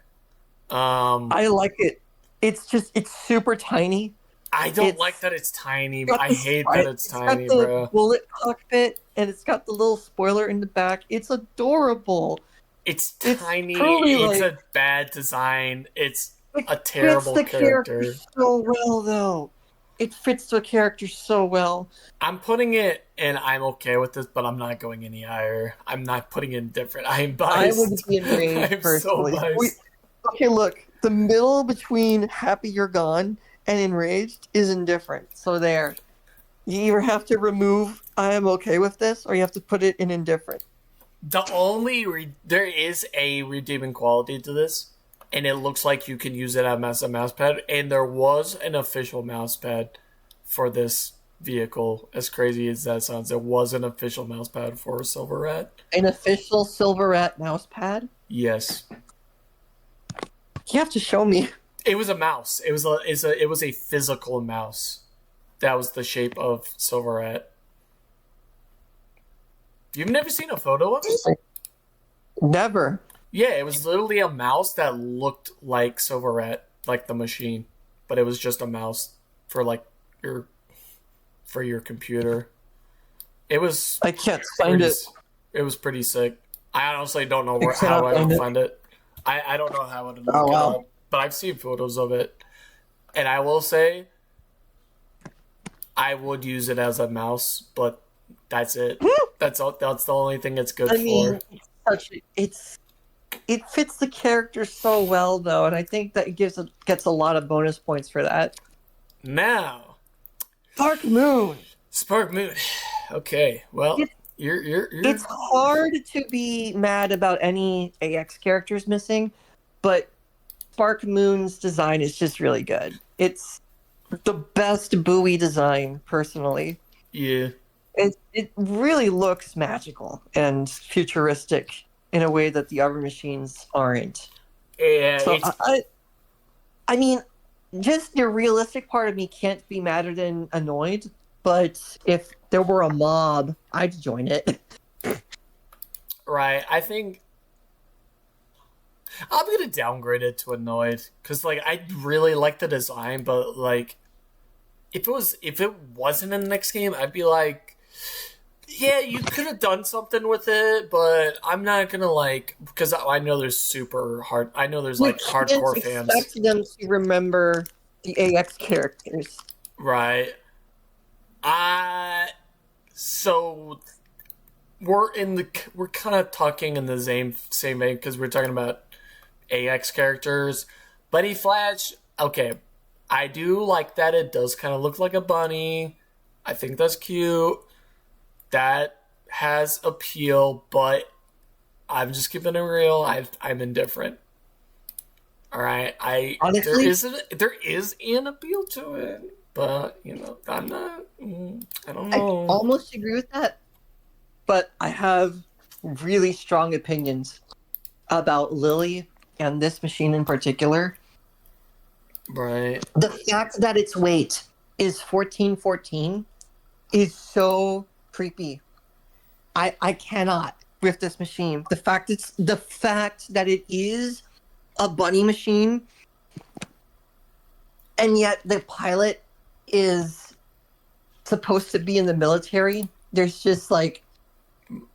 [SPEAKER 2] I like it. It's super tiny.
[SPEAKER 1] I don't like that it's tiny. I hate that it's tiny,
[SPEAKER 2] got the
[SPEAKER 1] bro.
[SPEAKER 2] bullet cockpit, and it's got the little spoiler in the back. It's adorable.
[SPEAKER 1] It's tiny. It's a bad design. It's a terrible character.
[SPEAKER 2] So well, though. It fits the character so well.
[SPEAKER 1] I'm putting it, and I'm okay with this, but I'm not going any higher. I'm not putting it different. I'm biased.
[SPEAKER 2] I would be enraged,
[SPEAKER 1] I'm
[SPEAKER 2] personally.
[SPEAKER 1] so biased.
[SPEAKER 2] Okay, look. The middle between Happy You're Gone and Enraged is indifferent. So there. You either have to remove I am okay with this, or you have to put it in indifferent.
[SPEAKER 1] The there is a redeeming quality to this, and it looks like you can use it as a mouse pad, and there was an official mouse pad for this vehicle. As crazy as that sounds, there was an official mouse pad for Silver Rat.
[SPEAKER 2] An official Silver Rat mouse pad?
[SPEAKER 1] Yes.
[SPEAKER 2] You have to show me.
[SPEAKER 1] It was a mouse. It was a physical mouse. That was the shape of Silver Rat. You've never seen a photo of it?
[SPEAKER 2] Never.
[SPEAKER 1] Yeah, it was literally a mouse that looked like Silver Rat, like the machine, but it was just a mouse for like your computer. It was.
[SPEAKER 2] I can't find it.
[SPEAKER 1] It was pretty sick. I honestly don't know how I would find it. I don't know how I would look it up, but I've seen photos of it, and I will say, I would use it as a mouse, but that's it. That's all. That's the only thing it's good for.
[SPEAKER 2] It fits the character so well, though, and I think that it gets a lot of bonus points for that.
[SPEAKER 1] Now,
[SPEAKER 2] Spark Moon.
[SPEAKER 1] Okay, well, you're.
[SPEAKER 2] It's hard to be mad about any AX characters missing, but Spark Moon's design is just really good. It's the best buoy design, personally.
[SPEAKER 1] Yeah.
[SPEAKER 2] It really looks magical and futuristic in a way that the other machines aren't.
[SPEAKER 1] Yeah.
[SPEAKER 2] So I mean, just the realistic part of me can't be madder than annoyed, but if there were a mob, I'd join it.
[SPEAKER 1] Right. I think I'm gonna downgrade it to annoyed because, like, I really like the design, but like, if it wasn't in the next game, I'd be like, yeah, you could have done something with it, but I'm not gonna like because I know there's super hard. I know there's
[SPEAKER 2] We
[SPEAKER 1] like
[SPEAKER 2] can't
[SPEAKER 1] hardcore fans,
[SPEAKER 2] expect them to remember the AX characters.
[SPEAKER 1] right? I so we're kind of talking in the same vein because we're talking about AX characters. Bunny Flash, okay, I do like that. It does kind of look like a bunny. I think that's cute. That has appeal, but I'm just keeping it real. I'm indifferent. All right,
[SPEAKER 2] Honestly,
[SPEAKER 1] there is an appeal to it, but I'm not. I don't
[SPEAKER 2] I
[SPEAKER 1] know.
[SPEAKER 2] almost agree with that, but I have really strong opinions about Lily and this machine in particular.
[SPEAKER 1] Right.
[SPEAKER 2] The fact that its weight is 1414 is so creepy. I cannot with this machine. The fact that it is a bunny machine and yet the pilot is supposed to be in the military. There's just like,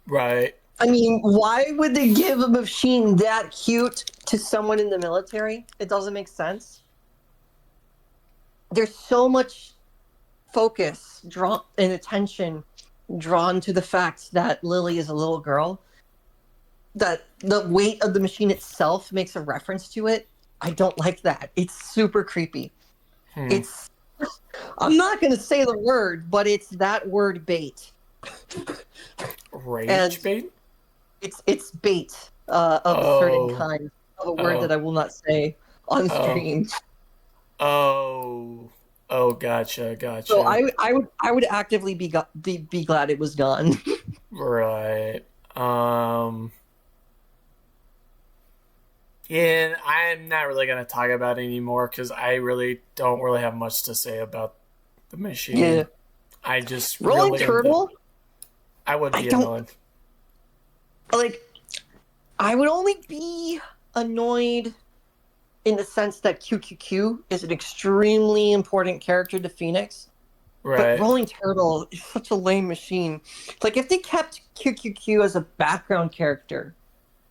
[SPEAKER 1] Right.
[SPEAKER 2] I mean, why would they give a machine that cute to someone in the military? It doesn't make sense. There's so much focus drawn and attention drawn to the fact that Lily is a little girl that the weight of the machine itself makes a reference to it. I don't like that. It's super creepy. It's I'm not going to say the word, but it's that word bait.
[SPEAKER 1] Rage
[SPEAKER 2] And
[SPEAKER 1] bait?
[SPEAKER 2] it's bait of a certain kind of a word that I will not say on stream.
[SPEAKER 1] Oh, gotcha.
[SPEAKER 2] So I would actively be glad it was gone.
[SPEAKER 1] Right. Yeah, I'm not really gonna talk about it anymore because I really don't really have much to say about the machine.
[SPEAKER 2] Yeah.
[SPEAKER 1] I just
[SPEAKER 2] Rolling
[SPEAKER 1] really
[SPEAKER 2] Turtle.
[SPEAKER 1] I would be
[SPEAKER 2] I don't
[SPEAKER 1] annoyed.
[SPEAKER 2] like. I would only be annoyed in the sense that QQQ is an extremely important character to Phoenix. But
[SPEAKER 1] Right.
[SPEAKER 2] Rolling Turtle is such a lame machine. Like, if they kept QQQ as a background character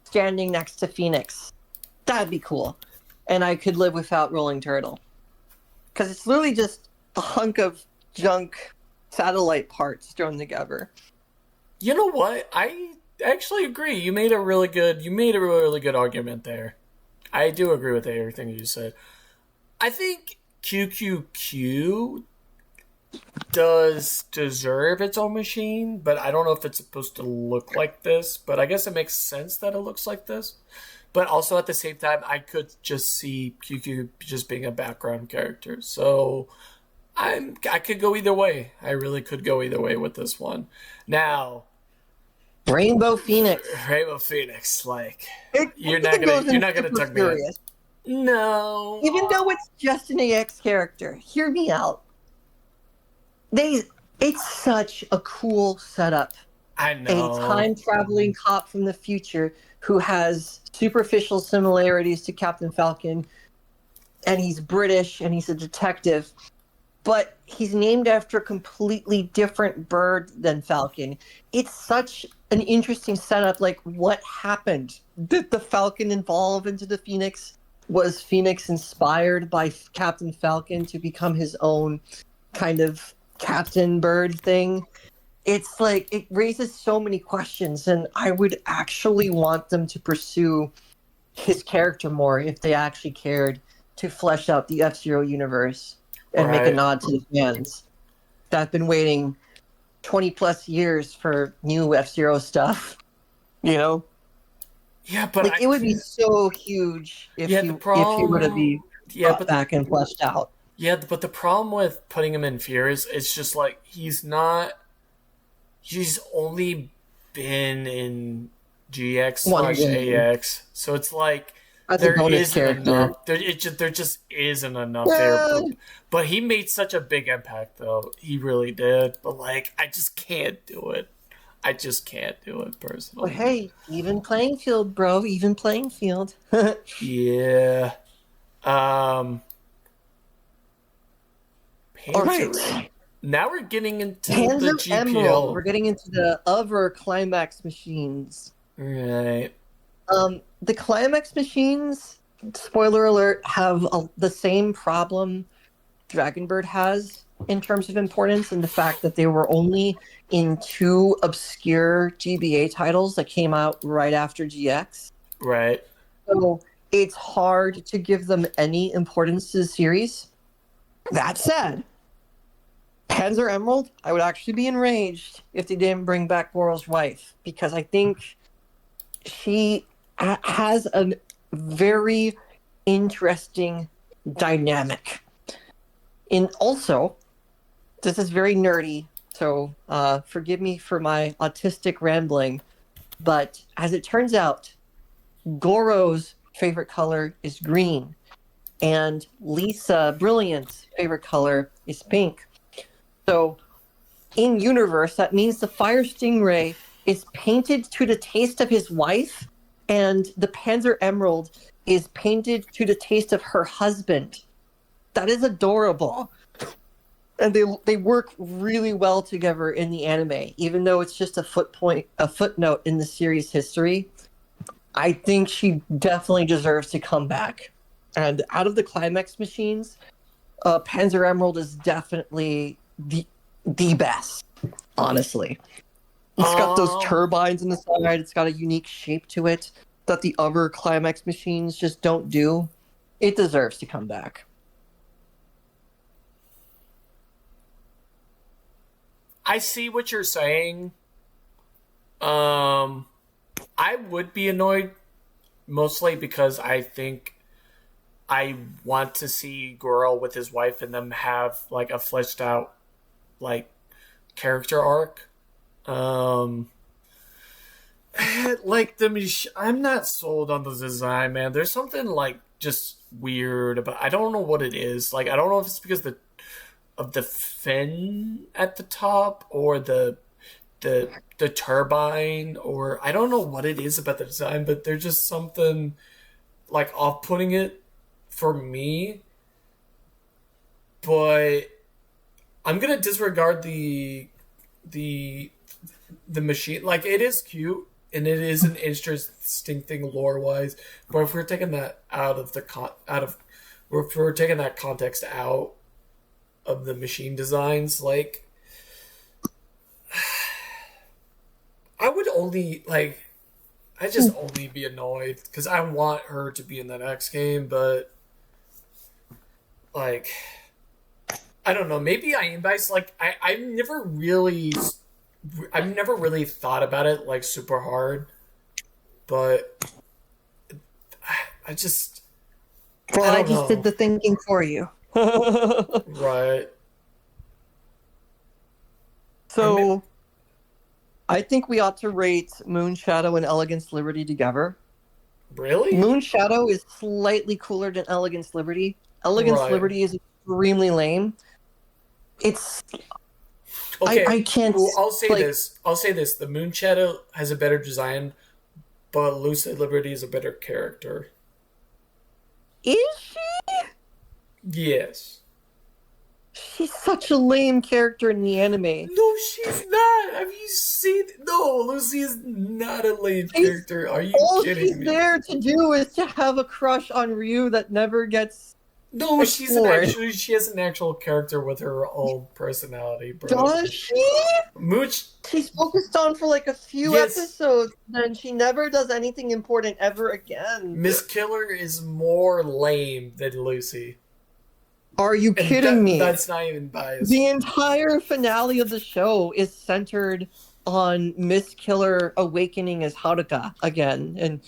[SPEAKER 2] standing next to Phoenix, that'd be cool. And I could live without Rolling Turtle. Because it's literally just a hunk of junk satellite parts thrown together.
[SPEAKER 1] You know what? I actually agree. You made a really good argument there. I do agree with everything you said. I think QQQ does deserve its own machine, but I don't know if it's supposed to look like this. But I guess it makes sense that it looks like this. But also at the same time, I could just see QQ just being a background character. So I could go either way. I really could go either way with this one. Now,
[SPEAKER 2] Rainbow Phoenix.
[SPEAKER 1] Rainbow Phoenix, like you're
[SPEAKER 2] It
[SPEAKER 1] not gonna tuck me in. No.
[SPEAKER 2] Even though it's just an AX character, hear me out. It's such a cool setup.
[SPEAKER 1] I know.
[SPEAKER 2] A time traveling cop from the future who has superficial similarities to Captain Falcon, and he's British and he's a detective, but he's named after a completely different bird than Falcon. It's such an interesting setup. Like, what happened? Did the Falcon evolve into the Phoenix? Was Phoenix inspired by Captain Falcon to become his own kind of captain bird thing? It's like, it raises so many questions, and I would actually want them to pursue his character more if they actually cared to flesh out the F-Zero universe and make a nod to the fans that have been waiting 20 plus years for new F-Zero stuff. You know?
[SPEAKER 1] Yeah, but
[SPEAKER 2] like, it would be so huge if he were to be brought back and fleshed out.
[SPEAKER 1] Yeah, but the problem with putting him in Fear is it's just like he's only been in GX/AX, so it's like there isn't enough. There just isn't enough there. But he made such a big impact, though. He really did. But like, I just can't do it. I just can't do it personally.
[SPEAKER 2] But hey, even playing field, bro. Even playing field.
[SPEAKER 1] Yeah.
[SPEAKER 2] All
[SPEAKER 1] Panzer.
[SPEAKER 2] right.
[SPEAKER 1] Now we're getting into the
[SPEAKER 2] Panzer Emerald. We're
[SPEAKER 1] GPL.
[SPEAKER 2] getting into the other climax machines.
[SPEAKER 1] Right.
[SPEAKER 2] The climax machines, spoiler alert, have the same problem Dragonbird has in terms of importance, and the fact that they were only in two obscure GBA titles that came out right after GX.
[SPEAKER 1] Right.
[SPEAKER 2] So it's hard to give them any importance to the series. That said, Panzer Emerald, I would actually be enraged if they didn't bring back Goral's wife, because I think she has a very interesting dynamic. And also, this is very nerdy, so forgive me for my autistic rambling, but as it turns out, Goro's favorite color is green, and Lisa Brilliant's favorite color is pink. So, in universe, that means the Fire Stingray is painted to the taste of his wife, and the Panzer Emerald is painted to the taste of her husband. That is adorable. And they work really well together in the anime, even though it's just a footnote in the series history. I think she definitely deserves to come back. And out of the climax machines, Panzer Emerald is definitely the best, honestly. It's got those turbines in the side. It's got a unique shape to it that the other climax machines just don't do. It deserves to come back.
[SPEAKER 1] I see what you're saying. I would be annoyed mostly because I think I want to see Goro with his wife and them have like a fleshed out like character arc. Like I'm not sold on the design, man. There's something like just weird about. I don't know what it is. Like I don't know if it's because of the fin at the top or the turbine, or I don't know what it is about the design, but there's just something like off-putting it for me. But I'm gonna disregard the machine. Like it is cute and it is an interesting thing lore wise, but if we're taking that if we're taking that context out of the machine designs, like I would only I just only be annoyed because I want her to be in that X game, but like I don't know, maybe I am biased. Like I've never really thought about it like super hard, but I just
[SPEAKER 2] I just did the thinking for you.
[SPEAKER 1] Right.
[SPEAKER 2] So, I think we ought to rate Moon Shadow and Elegance Liberty together.
[SPEAKER 1] Really?
[SPEAKER 2] Moon Shadow is slightly cooler than Elegance Liberty. Elegance Liberty is extremely lame. It's
[SPEAKER 1] okay.
[SPEAKER 2] I can't.
[SPEAKER 1] Well, I'll say this: the Moon Shadow has a better design, but Lucid Liberty is a better character.
[SPEAKER 2] Is she?
[SPEAKER 1] Yes.
[SPEAKER 2] She's such a lame character in the anime.
[SPEAKER 1] No, she's not. Have you seen? No, Lucy is not a lame character. Are you kidding me?
[SPEAKER 2] All she's there to do is to have a crush on Ryu that never gets.
[SPEAKER 1] No,
[SPEAKER 2] explored.
[SPEAKER 1] she has an actual character with her own personality, bro.
[SPEAKER 2] Does she?
[SPEAKER 1] Mooch.
[SPEAKER 2] She's focused on for like a few episodes, and she never does anything important ever again.
[SPEAKER 1] Miss Killer is more lame than Lucy.
[SPEAKER 2] Are you kidding me?
[SPEAKER 1] That's not even biased.
[SPEAKER 2] The entire finale of the show is centered on Miss Killer awakening as Haruka again, and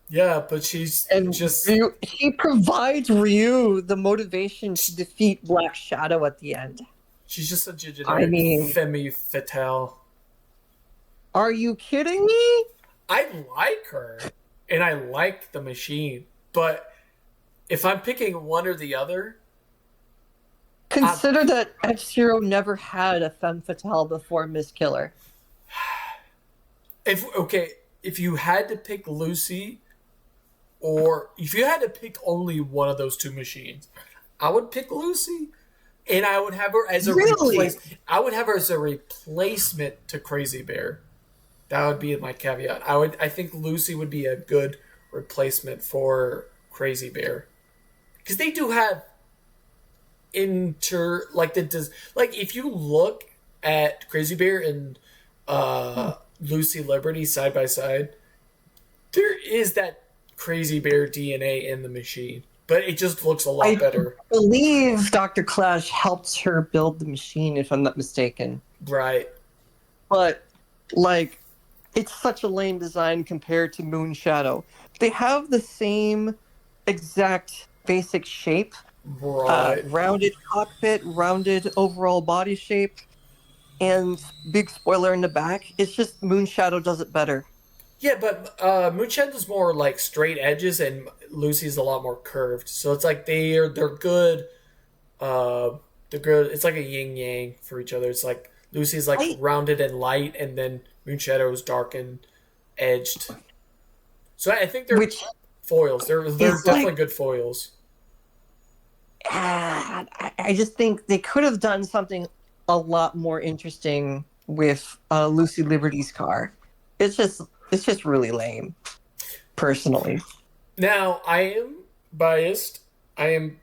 [SPEAKER 1] yeah, but she
[SPEAKER 2] provides Ryu the motivation to defeat Black Shadow at the end.
[SPEAKER 1] She's just a generic femme fatale.
[SPEAKER 2] Are you kidding me?
[SPEAKER 1] I like her, and I like the machine, but if I'm picking one or the other...
[SPEAKER 2] Consider that F-Zero never had a femme fatale before Miss Killer.
[SPEAKER 1] If you had to pick Lucy, or if you had to pick only one of those two machines, I would pick Lucy, And I would have her as a
[SPEAKER 2] Really?
[SPEAKER 1] I would have her as a replacement to Crazy Bear. That would be my caveat. I think Lucy would be a good replacement for Crazy Bear. Because they do have like if you look at Crazy Bear and Lucy Liberty side by side, there is that Crazy Bear DNA in the machine, but it just looks a lot better.
[SPEAKER 2] I believe Dr. Clash helped her build the machine, if I'm not mistaken.
[SPEAKER 1] Right.
[SPEAKER 2] But, like, it's such a lame design compared to Moon Shadow. They have the same exact basic shape.
[SPEAKER 1] Right.
[SPEAKER 2] Rounded cockpit, rounded overall body shape, and big spoiler in the back. It's just Moon Shadow does it better.
[SPEAKER 1] Yeah, but Moonshadow's more like straight edges, and Lucy's a lot more curved. So it's like they're good. They're good. It's like a yin yang for each other. It's like Lucy's like rounded and light, and then Moonshadow's dark and edged. So I think they're foils. They're definitely good foils.
[SPEAKER 2] I just think they could have done something a lot more interesting with Lucy Liberty's car. It's just really lame, personally.
[SPEAKER 1] Now I am biased. But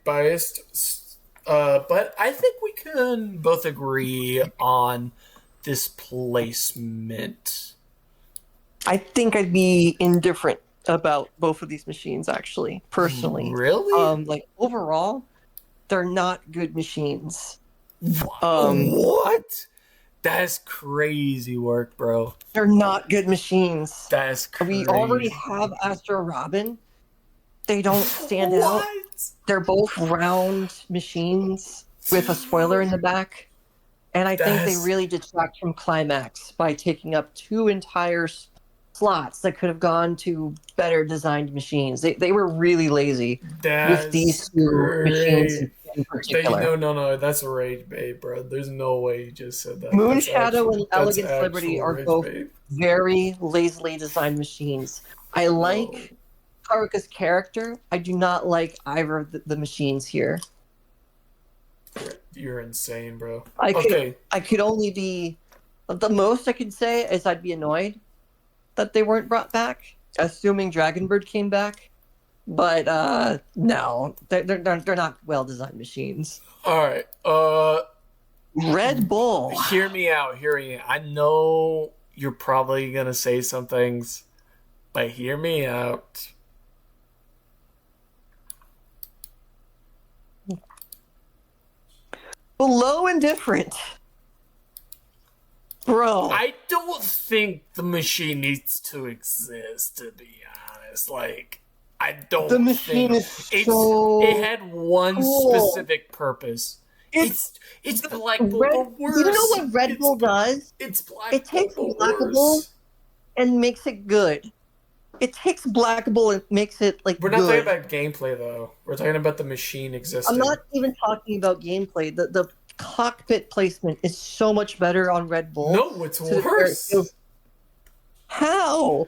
[SPEAKER 1] I think we can both agree on this placement.
[SPEAKER 2] I think I'd be indifferent about both of these machines, actually, personally.
[SPEAKER 1] Really?
[SPEAKER 2] Like, overall, they're not good machines.
[SPEAKER 1] What? That's crazy work, bro.
[SPEAKER 2] They're not good machines.
[SPEAKER 1] That's crazy.
[SPEAKER 2] We already have Astro Robin. They don't stand out. They're both round machines with a spoiler in the back. And I think they really detract from Climax by taking up 2 entire slots that could have gone to better designed machines. They were really lazy with these 2 machines in particular.
[SPEAKER 1] No, that's a rage bait, bro. There's no way you just said that.
[SPEAKER 2] Moon Shadow and Elegance Liberty are both very lazily designed machines. I like Haruka's character. I do not like either of the machines here.
[SPEAKER 1] You're insane, bro.
[SPEAKER 2] I could only be... The most I could say is I'd be annoyed that they weren't brought back, assuming Dragonbird came back. But no, they're not well-designed machines.
[SPEAKER 1] All right.
[SPEAKER 2] Red Bull.
[SPEAKER 1] Hear me out. I know you're probably gonna say some things, but hear me out.
[SPEAKER 2] Below indifferent. Bro.
[SPEAKER 1] I don't think the machine needs to exist, to be honest. Like, I don't
[SPEAKER 2] The machine
[SPEAKER 1] think
[SPEAKER 2] is so
[SPEAKER 1] it had one specific purpose. It's Black Bull, but worse.
[SPEAKER 2] You know what Red Bull does?
[SPEAKER 1] It's Black
[SPEAKER 2] It takes
[SPEAKER 1] Bull,
[SPEAKER 2] Black Bull and makes it good. It takes Black Bull and makes it
[SPEAKER 1] We're not talking about gameplay though. We're talking about the machine existing.
[SPEAKER 2] I'm not even talking about gameplay. The cockpit placement is so much better on Red Bull.
[SPEAKER 1] No, it's worse.
[SPEAKER 2] How?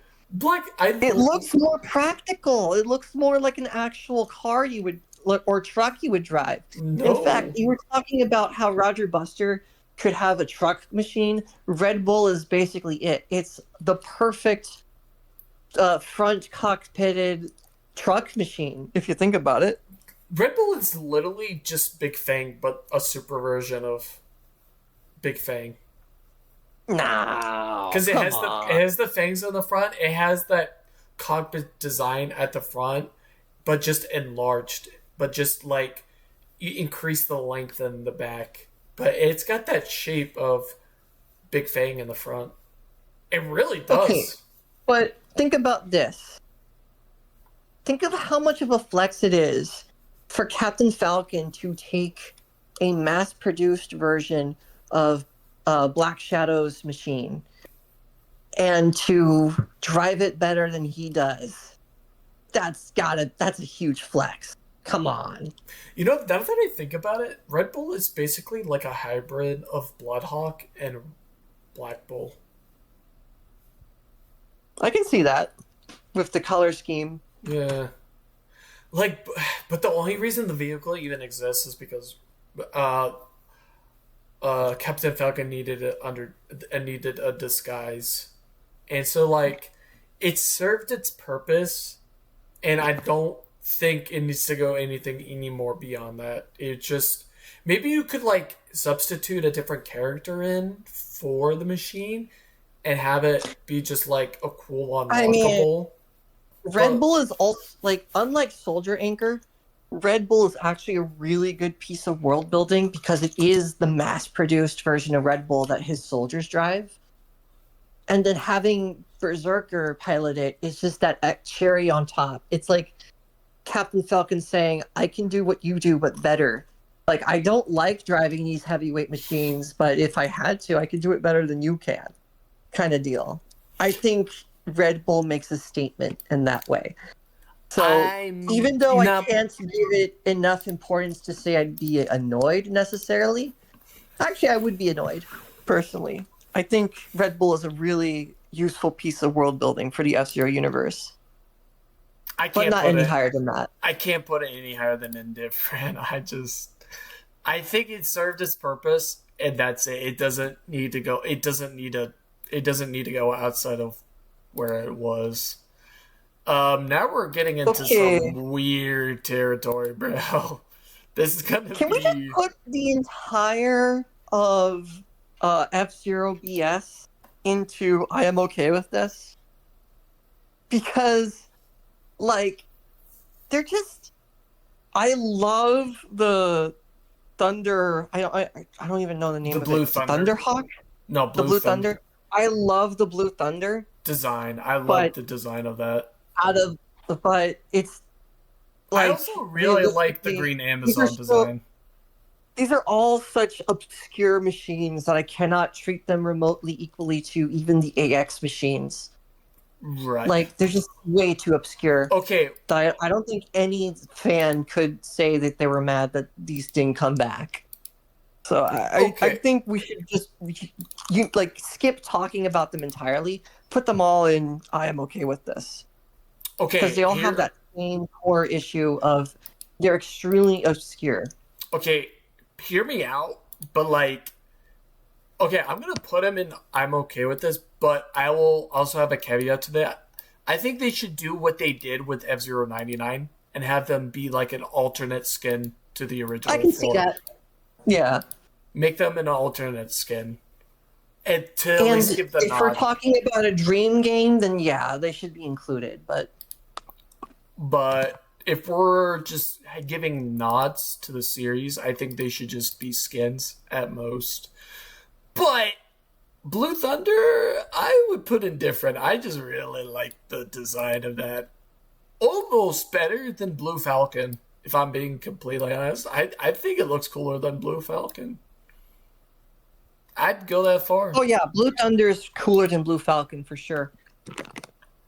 [SPEAKER 2] It looks more practical. It looks more like an actual car you would or truck you would drive.
[SPEAKER 1] No.
[SPEAKER 2] In fact, you were talking about how Roger Buster could have a truck machine. Red Bull is basically it. It's the perfect front cockpitted truck machine, if you think about it.
[SPEAKER 1] Red Bull is literally just Big Fang, but a super version of Big Fang.
[SPEAKER 2] No,
[SPEAKER 1] because it has the fangs on the front. It has that cockpit design at the front, but just enlarged. But just like you increase the length in the back, but it's got that shape of Big Fang in the front. It really does.
[SPEAKER 2] Okay, but think about this. Think of how much of a flex it is for Captain Falcon to take a mass-produced version of Black Shadow's machine and to drive it better than he does. That's a huge flex. Come on.
[SPEAKER 1] You know, now that I think about it, Red Bull is basically like a hybrid of Bloodhawk and Black Bull.
[SPEAKER 2] I can see that with the color scheme.
[SPEAKER 1] Yeah. Like, but the only reason the vehicle even exists is because uh, Captain Falcon needed a disguise, and so like it served its purpose, and I don't think it needs to go anything any more beyond that. It just maybe you could like substitute a different character in for the machine and have it be just like a cool
[SPEAKER 2] I mean,
[SPEAKER 1] unlockable.
[SPEAKER 2] Red
[SPEAKER 1] But
[SPEAKER 2] Bull is also like unlike Soldier Anchor. Red Bull is actually a really good piece of world building because it is the mass-produced version of Red Bull that his soldiers drive. And then having Berserker pilot it is just that cherry on top. It's like Captain Falcon saying, I can do what you do, but better. Like, I don't like driving these heavyweight machines, but if I had to, I could do it better than you can. Kind of deal. I think Red Bull makes a statement in that way. So
[SPEAKER 1] I'm
[SPEAKER 2] even though I
[SPEAKER 1] not.
[SPEAKER 2] can't give it enough importance to say I'd be annoyed necessarily, actually, I would be annoyed personally. I think Red Bull is a really useful piece of world building for the F-Zero universe,
[SPEAKER 1] I
[SPEAKER 2] but
[SPEAKER 1] can't
[SPEAKER 2] not
[SPEAKER 1] put
[SPEAKER 2] any
[SPEAKER 1] it.
[SPEAKER 2] higher than that.
[SPEAKER 1] I can't put it any higher than indifferent. I think it served its purpose, and that's it. It doesn't need to go. It doesn't need to go outside of where it was. Now we're getting into
[SPEAKER 2] Okay,
[SPEAKER 1] some weird territory, bro. This is gonna
[SPEAKER 2] can we just
[SPEAKER 1] be
[SPEAKER 2] put the entire of F-Zero BS into I am okay with this? Because, like, they're just. I love the Thunder. I don't even know the name
[SPEAKER 1] the
[SPEAKER 2] of it.
[SPEAKER 1] Blue
[SPEAKER 2] The
[SPEAKER 1] Thunder.
[SPEAKER 2] Thunderhawk?
[SPEAKER 1] No,
[SPEAKER 2] The
[SPEAKER 1] Blue
[SPEAKER 2] Blue
[SPEAKER 1] Thunder
[SPEAKER 2] Thunder? I love the Blue Thunder,
[SPEAKER 1] design. I love
[SPEAKER 2] but
[SPEAKER 1] the design of that.
[SPEAKER 2] out of but it's
[SPEAKER 1] I
[SPEAKER 2] like
[SPEAKER 1] also really like the
[SPEAKER 2] realistically
[SPEAKER 1] Green
[SPEAKER 2] these are
[SPEAKER 1] Amazon
[SPEAKER 2] still
[SPEAKER 1] design.
[SPEAKER 2] these are all such obscure machines that I cannot treat them remotely equally to even the AX machines.
[SPEAKER 1] Right.
[SPEAKER 2] Like they're just way too obscure.
[SPEAKER 1] Okay.
[SPEAKER 2] I don't think any fan could say that they were mad that these didn't come back. So I
[SPEAKER 1] Okay.
[SPEAKER 2] think you like skip talking about them entirely. Put them all in. I am okay with this because
[SPEAKER 1] Okay.
[SPEAKER 2] they all have
[SPEAKER 1] Here.
[SPEAKER 2] that same core issue of they're extremely obscure.
[SPEAKER 1] Okay. Hear me out. But like, okay, I'm gonna put him in. I'm okay with this, but I will also have a caveat to that. I think they should do what they did with F-Zero 99 and have them be like an alternate skin to the
[SPEAKER 2] I
[SPEAKER 1] original
[SPEAKER 2] can see
[SPEAKER 1] four.
[SPEAKER 2] that. Yeah,
[SPEAKER 1] Make them an alternate skin, and to at
[SPEAKER 2] and
[SPEAKER 1] least give the
[SPEAKER 2] if we're
[SPEAKER 1] nod.
[SPEAKER 2] talking about a dream game, then yeah, they should be included. But
[SPEAKER 1] But if we're just giving nods to the series, I think they should just be skins at most. But Blue Thunder, I would put indifferent. I just really like the design of that. Almost better than Blue Falcon, if I'm being completely honest. I think it looks cooler than Blue Falcon. I'd go that far.
[SPEAKER 2] oh yeah, Blue Thunder is cooler than Blue Falcon for sure.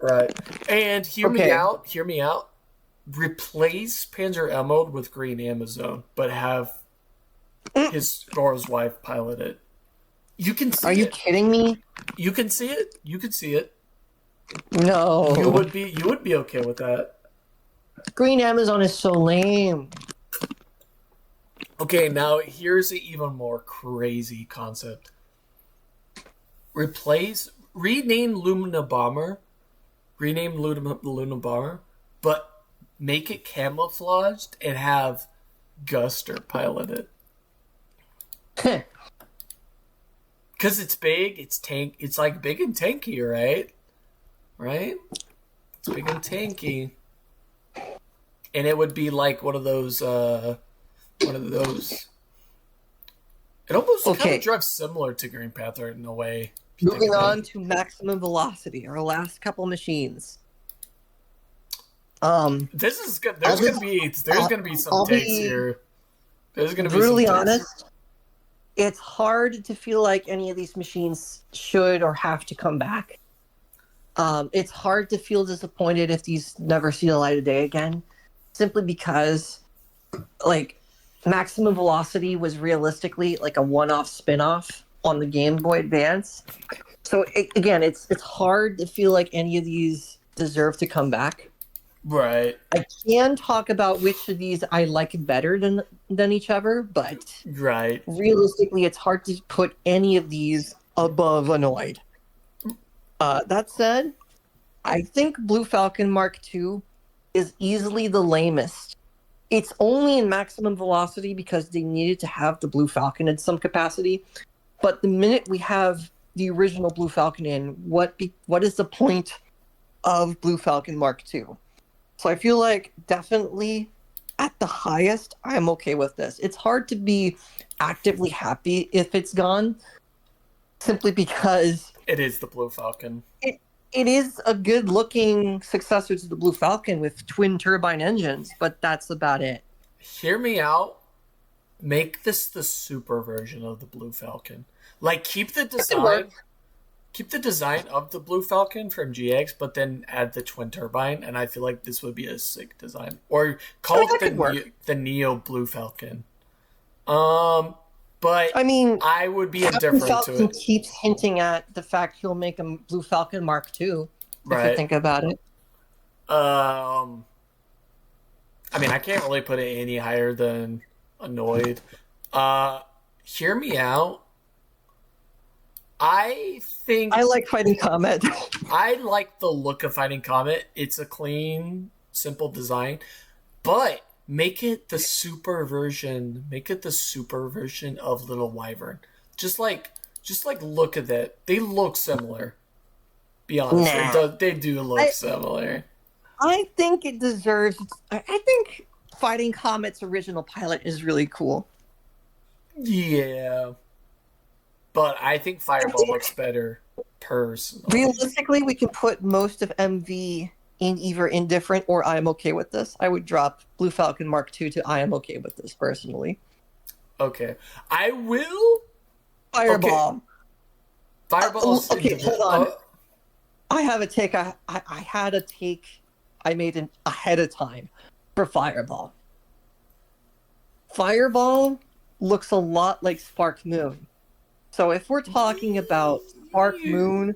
[SPEAKER 1] Right. And hear me
[SPEAKER 2] Okay,
[SPEAKER 1] out, hear me out. Replace Panzer Emerald with Green Amazon, but have his or his wife pilot it. You can
[SPEAKER 2] are
[SPEAKER 1] see
[SPEAKER 2] you
[SPEAKER 1] it.
[SPEAKER 2] kidding me?
[SPEAKER 1] You can see it. You can see it.
[SPEAKER 2] No,
[SPEAKER 1] You would be okay with that.
[SPEAKER 2] Green Amazon is so lame.
[SPEAKER 1] Okay, now here's an even more crazy concept. Rename Luna Bomber, but make it camouflaged and have Guster pilot it. Cause it's big, it's like big and tanky, right? Right? It's big and tanky. And it would be like one of those. It almost kind of
[SPEAKER 2] Okay,
[SPEAKER 1] drives similar to Green Panther in a way. If you think
[SPEAKER 2] moving
[SPEAKER 1] about
[SPEAKER 2] on
[SPEAKER 1] it.
[SPEAKER 2] to maximum velocity, our last couple machines.
[SPEAKER 1] This is good.
[SPEAKER 2] I'll just,
[SPEAKER 1] There's gonna be some
[SPEAKER 2] I'll
[SPEAKER 1] takes
[SPEAKER 2] be
[SPEAKER 1] here. There's gonna be some
[SPEAKER 2] brutally
[SPEAKER 1] takes.
[SPEAKER 2] honest. It's hard to feel like any of these machines should or have to come back. It's hard to feel disappointed if these never see the light of day again, simply because, like, Maximum Velocity was realistically like a one-off spin-off on the Game Boy Advance. So again, it's hard to feel like any of these deserve to come back.
[SPEAKER 1] Right.
[SPEAKER 2] I can talk about which of these I like better than each other, but
[SPEAKER 1] Right.
[SPEAKER 2] realistically, it's hard to put any of these above annoyed. That said, I think Blue Falcon Mark II is easily the lamest. It's only in maximum velocity because they needed to have the Blue Falcon in some capacity. But the minute we have the original Blue Falcon in, what is the point of Blue Falcon Mark II? So I feel like definitely at the highest, I'm okay with this. It's hard to be actively happy if it's gone, simply because
[SPEAKER 1] It is the Blue Falcon.
[SPEAKER 2] it is a good looking successor to the Blue Falcon with twin turbine engines, but that's about it.
[SPEAKER 1] Hear me out. Make this the super version of the Blue Falcon. Like,
[SPEAKER 2] That could work.
[SPEAKER 1] keep the design of the Blue Falcon from GX, but then add the twin turbine, and I feel like this would be a sick design. Or
[SPEAKER 2] I
[SPEAKER 1] call
[SPEAKER 2] mean,
[SPEAKER 1] it
[SPEAKER 2] that could work.
[SPEAKER 1] the Neo Blue Falcon. But
[SPEAKER 2] I mean,
[SPEAKER 1] I would be
[SPEAKER 2] Captain
[SPEAKER 1] indifferent to
[SPEAKER 2] Falcon
[SPEAKER 1] it.
[SPEAKER 2] keeps hinting at the fact he'll make a Blue Falcon Mark II, if you
[SPEAKER 1] Right.
[SPEAKER 2] think about it.
[SPEAKER 1] Um, I mean, I can't really put it any higher than annoyed. Hear me out. I think
[SPEAKER 2] I like Fighting Comet.
[SPEAKER 1] I like the look of Fighting Comet. It's a clean, simple design, but make it the super version. Make it the super version of Little Wyvern. Just like look at that. They look similar. Be honest,
[SPEAKER 2] Nah.
[SPEAKER 1] they do look similar.
[SPEAKER 2] I think it deserves. I think Fighting Comet's original pilot is really cool.
[SPEAKER 1] Yeah, but I think Fireball looks better personally.
[SPEAKER 2] Realistically, we can put most of MV in either indifferent or I am okay with this. I would drop Blue Falcon Mark II to I am okay with this personally.
[SPEAKER 1] Okay, I will.
[SPEAKER 2] Fireball.
[SPEAKER 1] Okay. Fireball's
[SPEAKER 2] Okay, hold on. I have a take. I had a take I made ahead of time for Fireball. Fireball looks a lot like Spark Moon. So if we're talking about Spark Moon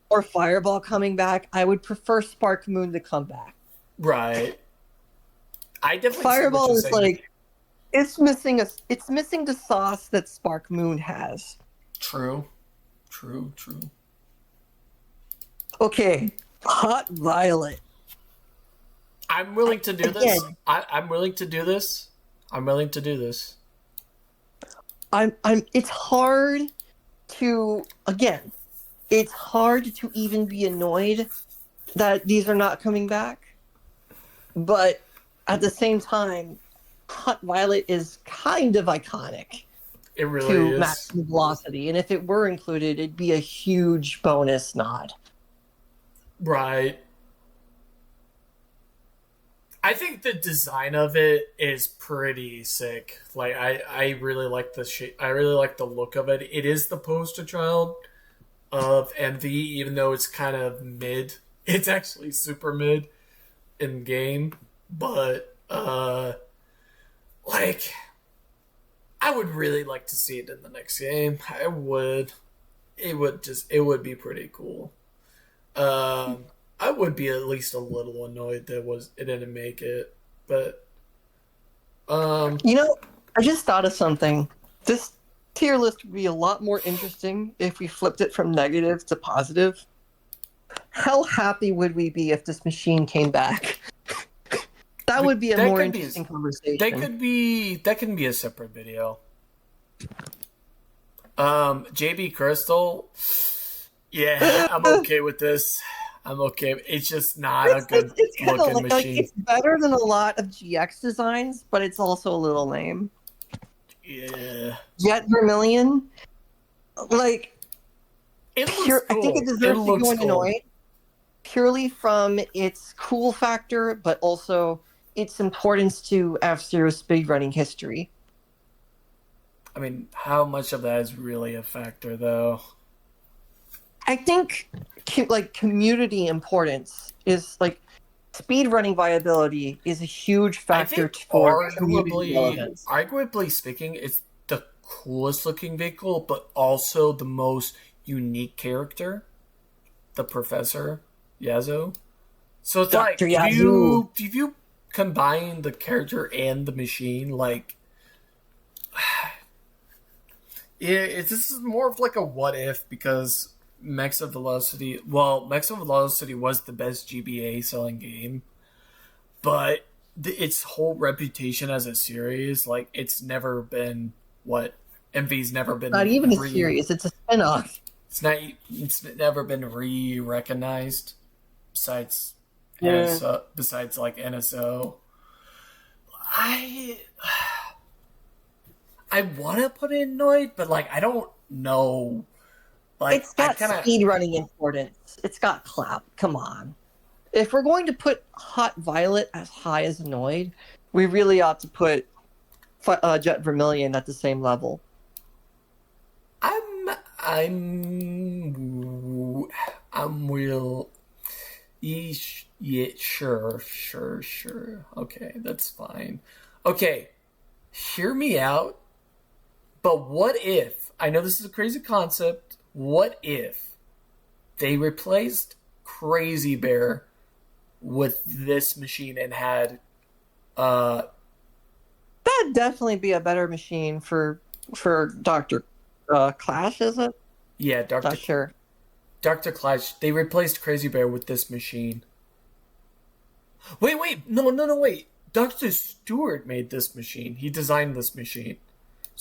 [SPEAKER 2] or Fireball coming back, I would prefer Spark Moon to come back.
[SPEAKER 1] Right. I definitely
[SPEAKER 2] Fireball is
[SPEAKER 1] saying.
[SPEAKER 2] like it's missing the sauce that Spark Moon has.
[SPEAKER 1] True.
[SPEAKER 2] Okay, Hot Violet.
[SPEAKER 1] I'm willing to do this. I'm willing to do this. I'm willing to do this.
[SPEAKER 2] It's hard to it's hard to even be annoyed that these are not coming back. But at the same time, Hot Violet is kind of iconic.
[SPEAKER 1] It really
[SPEAKER 2] to
[SPEAKER 1] is.
[SPEAKER 2] maximum velocity, and if it were included, it'd be a huge bonus nod.
[SPEAKER 1] Right. I think the design of it is pretty sick. Like I really like the shape. I really like the look of it. It is the poster child of MV, even though it's kind of mid. It's actually super mid in game, but like I would really like to see it in the next game. I would. It would be pretty cool. I would be at least a little annoyed that it didn't make it, but
[SPEAKER 2] I just thought of something. This tier list would be a lot more interesting if we flipped it from negative to positive. How happy would we be if this machine came back? That would be a more interesting conversation.
[SPEAKER 1] That can be a separate video. JB Crystal, yeah, I'm okay with this. I'm okay. It's just not a good looking machine.
[SPEAKER 2] It's better than a lot of GX designs, but it's also a little lame.
[SPEAKER 1] Yeah.
[SPEAKER 2] Jet Vermilion, like,
[SPEAKER 1] it looks cool.
[SPEAKER 2] I think it deserves to go in annoyed purely from its cool factor, but also its importance to F-Zero's speedrunning history.
[SPEAKER 1] I mean, how much of that is really a factor, though?
[SPEAKER 2] I think community importance is speedrunning viability is a huge factor for community relevance.
[SPEAKER 1] Arguably speaking, it's the coolest looking vehicle, but also the most unique character. The Professor Yazo. So it's
[SPEAKER 2] Dr.
[SPEAKER 1] like
[SPEAKER 2] Yazoo.
[SPEAKER 1] if you combine the character and the machine, like this is more of like a what if because Max of Velocity. Well, Max of Velocity was the best GBA selling game, but its whole reputation as a series, like it's never been what MV's never
[SPEAKER 2] Not
[SPEAKER 1] been
[SPEAKER 2] even a series, it's a spinoff.
[SPEAKER 1] It's not. It's never been recognized besides
[SPEAKER 2] Yeah.
[SPEAKER 1] NSO. Besides like NSO, I I want to put in Noid, but like I don't know. Like
[SPEAKER 2] It's
[SPEAKER 1] I
[SPEAKER 2] got
[SPEAKER 1] kind of
[SPEAKER 2] speed running importance. It's got clout. Come on. If we're going to put Hot Violet as high as Noid, we really ought to put Jet Vermilion at the same level.
[SPEAKER 1] I'm will. Yeesh, yeah, sure. Okay, that's fine. Okay, hear me out. But what if, I know this is a crazy concept, what if they replaced Crazy Bear with this machine and had, uh,
[SPEAKER 2] That'd definitely be a better machine for Doctor Clash, is it?
[SPEAKER 1] yeah,
[SPEAKER 2] Not sure.
[SPEAKER 1] Dr. Clash, they replaced Crazy Bear with this machine. Wait, no, wait. Dr. Stewart made this machine. He designed this machine.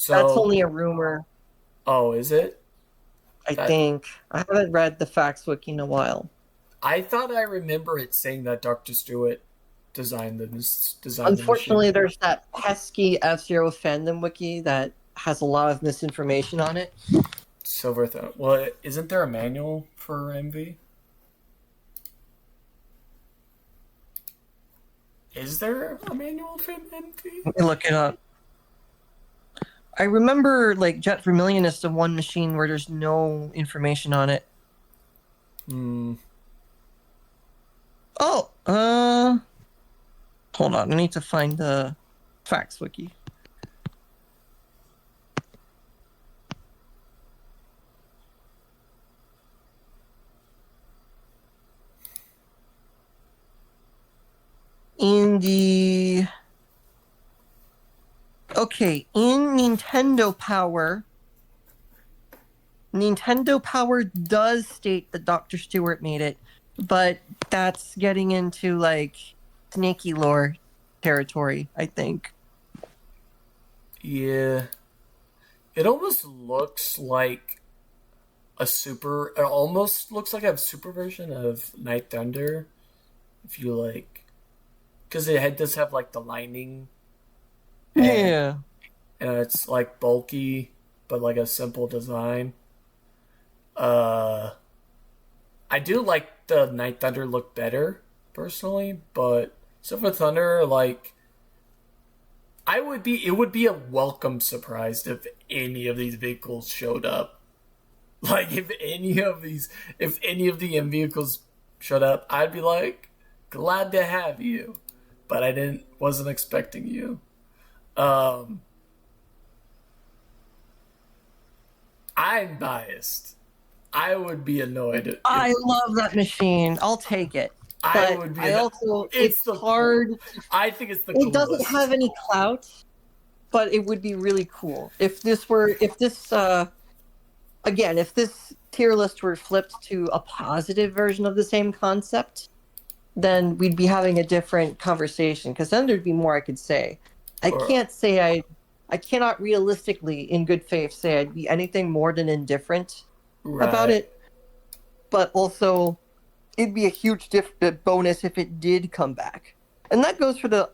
[SPEAKER 2] That's
[SPEAKER 1] So,
[SPEAKER 2] only a rumor,
[SPEAKER 1] oh, is it?
[SPEAKER 2] I
[SPEAKER 1] That
[SPEAKER 2] think. I haven't read the facts wiki in a while.
[SPEAKER 1] I thought I remember it saying that Dr. Stewart designed the machine.
[SPEAKER 2] Unfortunately, there's that pesky F-Zero fandom wiki that has a lot of misinformation on it.
[SPEAKER 1] Silver Throne. Well, isn't there a manual for MV? Is there a manual for MV?
[SPEAKER 2] Let me look it up. I remember like Jet Vermilion is the one machine where there's no information on it.
[SPEAKER 1] Hmm.
[SPEAKER 2] Oh, hold on. I need to find the facts wiki. In the Okay, in Nintendo Power does state that Dr. Stewart made it, but that's getting into like snaky lore territory, I think.
[SPEAKER 1] Yeah. It almost looks like it almost looks like a super version of Night Thunder. If you like, because does have like the lightning and
[SPEAKER 2] Yeah.
[SPEAKER 1] it's like bulky but like a simple design. Uh, I do like the Night Thunder look better personally, but Silver Thunder like it would be a welcome surprise if any of these vehicles showed up. Like if any of the M vehicles showed up, I'd be like glad to have you, but I wasn't expecting you. Um, I'm biased. I would be annoyed
[SPEAKER 2] I love that machine. I'll take it.
[SPEAKER 1] I
[SPEAKER 2] But
[SPEAKER 1] would be.
[SPEAKER 2] I also,
[SPEAKER 1] It's
[SPEAKER 2] it's
[SPEAKER 1] the.
[SPEAKER 2] hard.
[SPEAKER 1] I think it's the
[SPEAKER 2] It doesn't
[SPEAKER 1] coolest.
[SPEAKER 2] have any clout, but it would be really cool if if this tier list were flipped to a positive version of the same concept, then we'd be having a different conversation because then there'd be more I could say. I
[SPEAKER 1] Or
[SPEAKER 2] can't say I cannot realistically, in good faith, say I'd be anything more than indifferent about
[SPEAKER 1] right.
[SPEAKER 2] it. But also, it'd be a huge bonus if it did come back, and that goes for the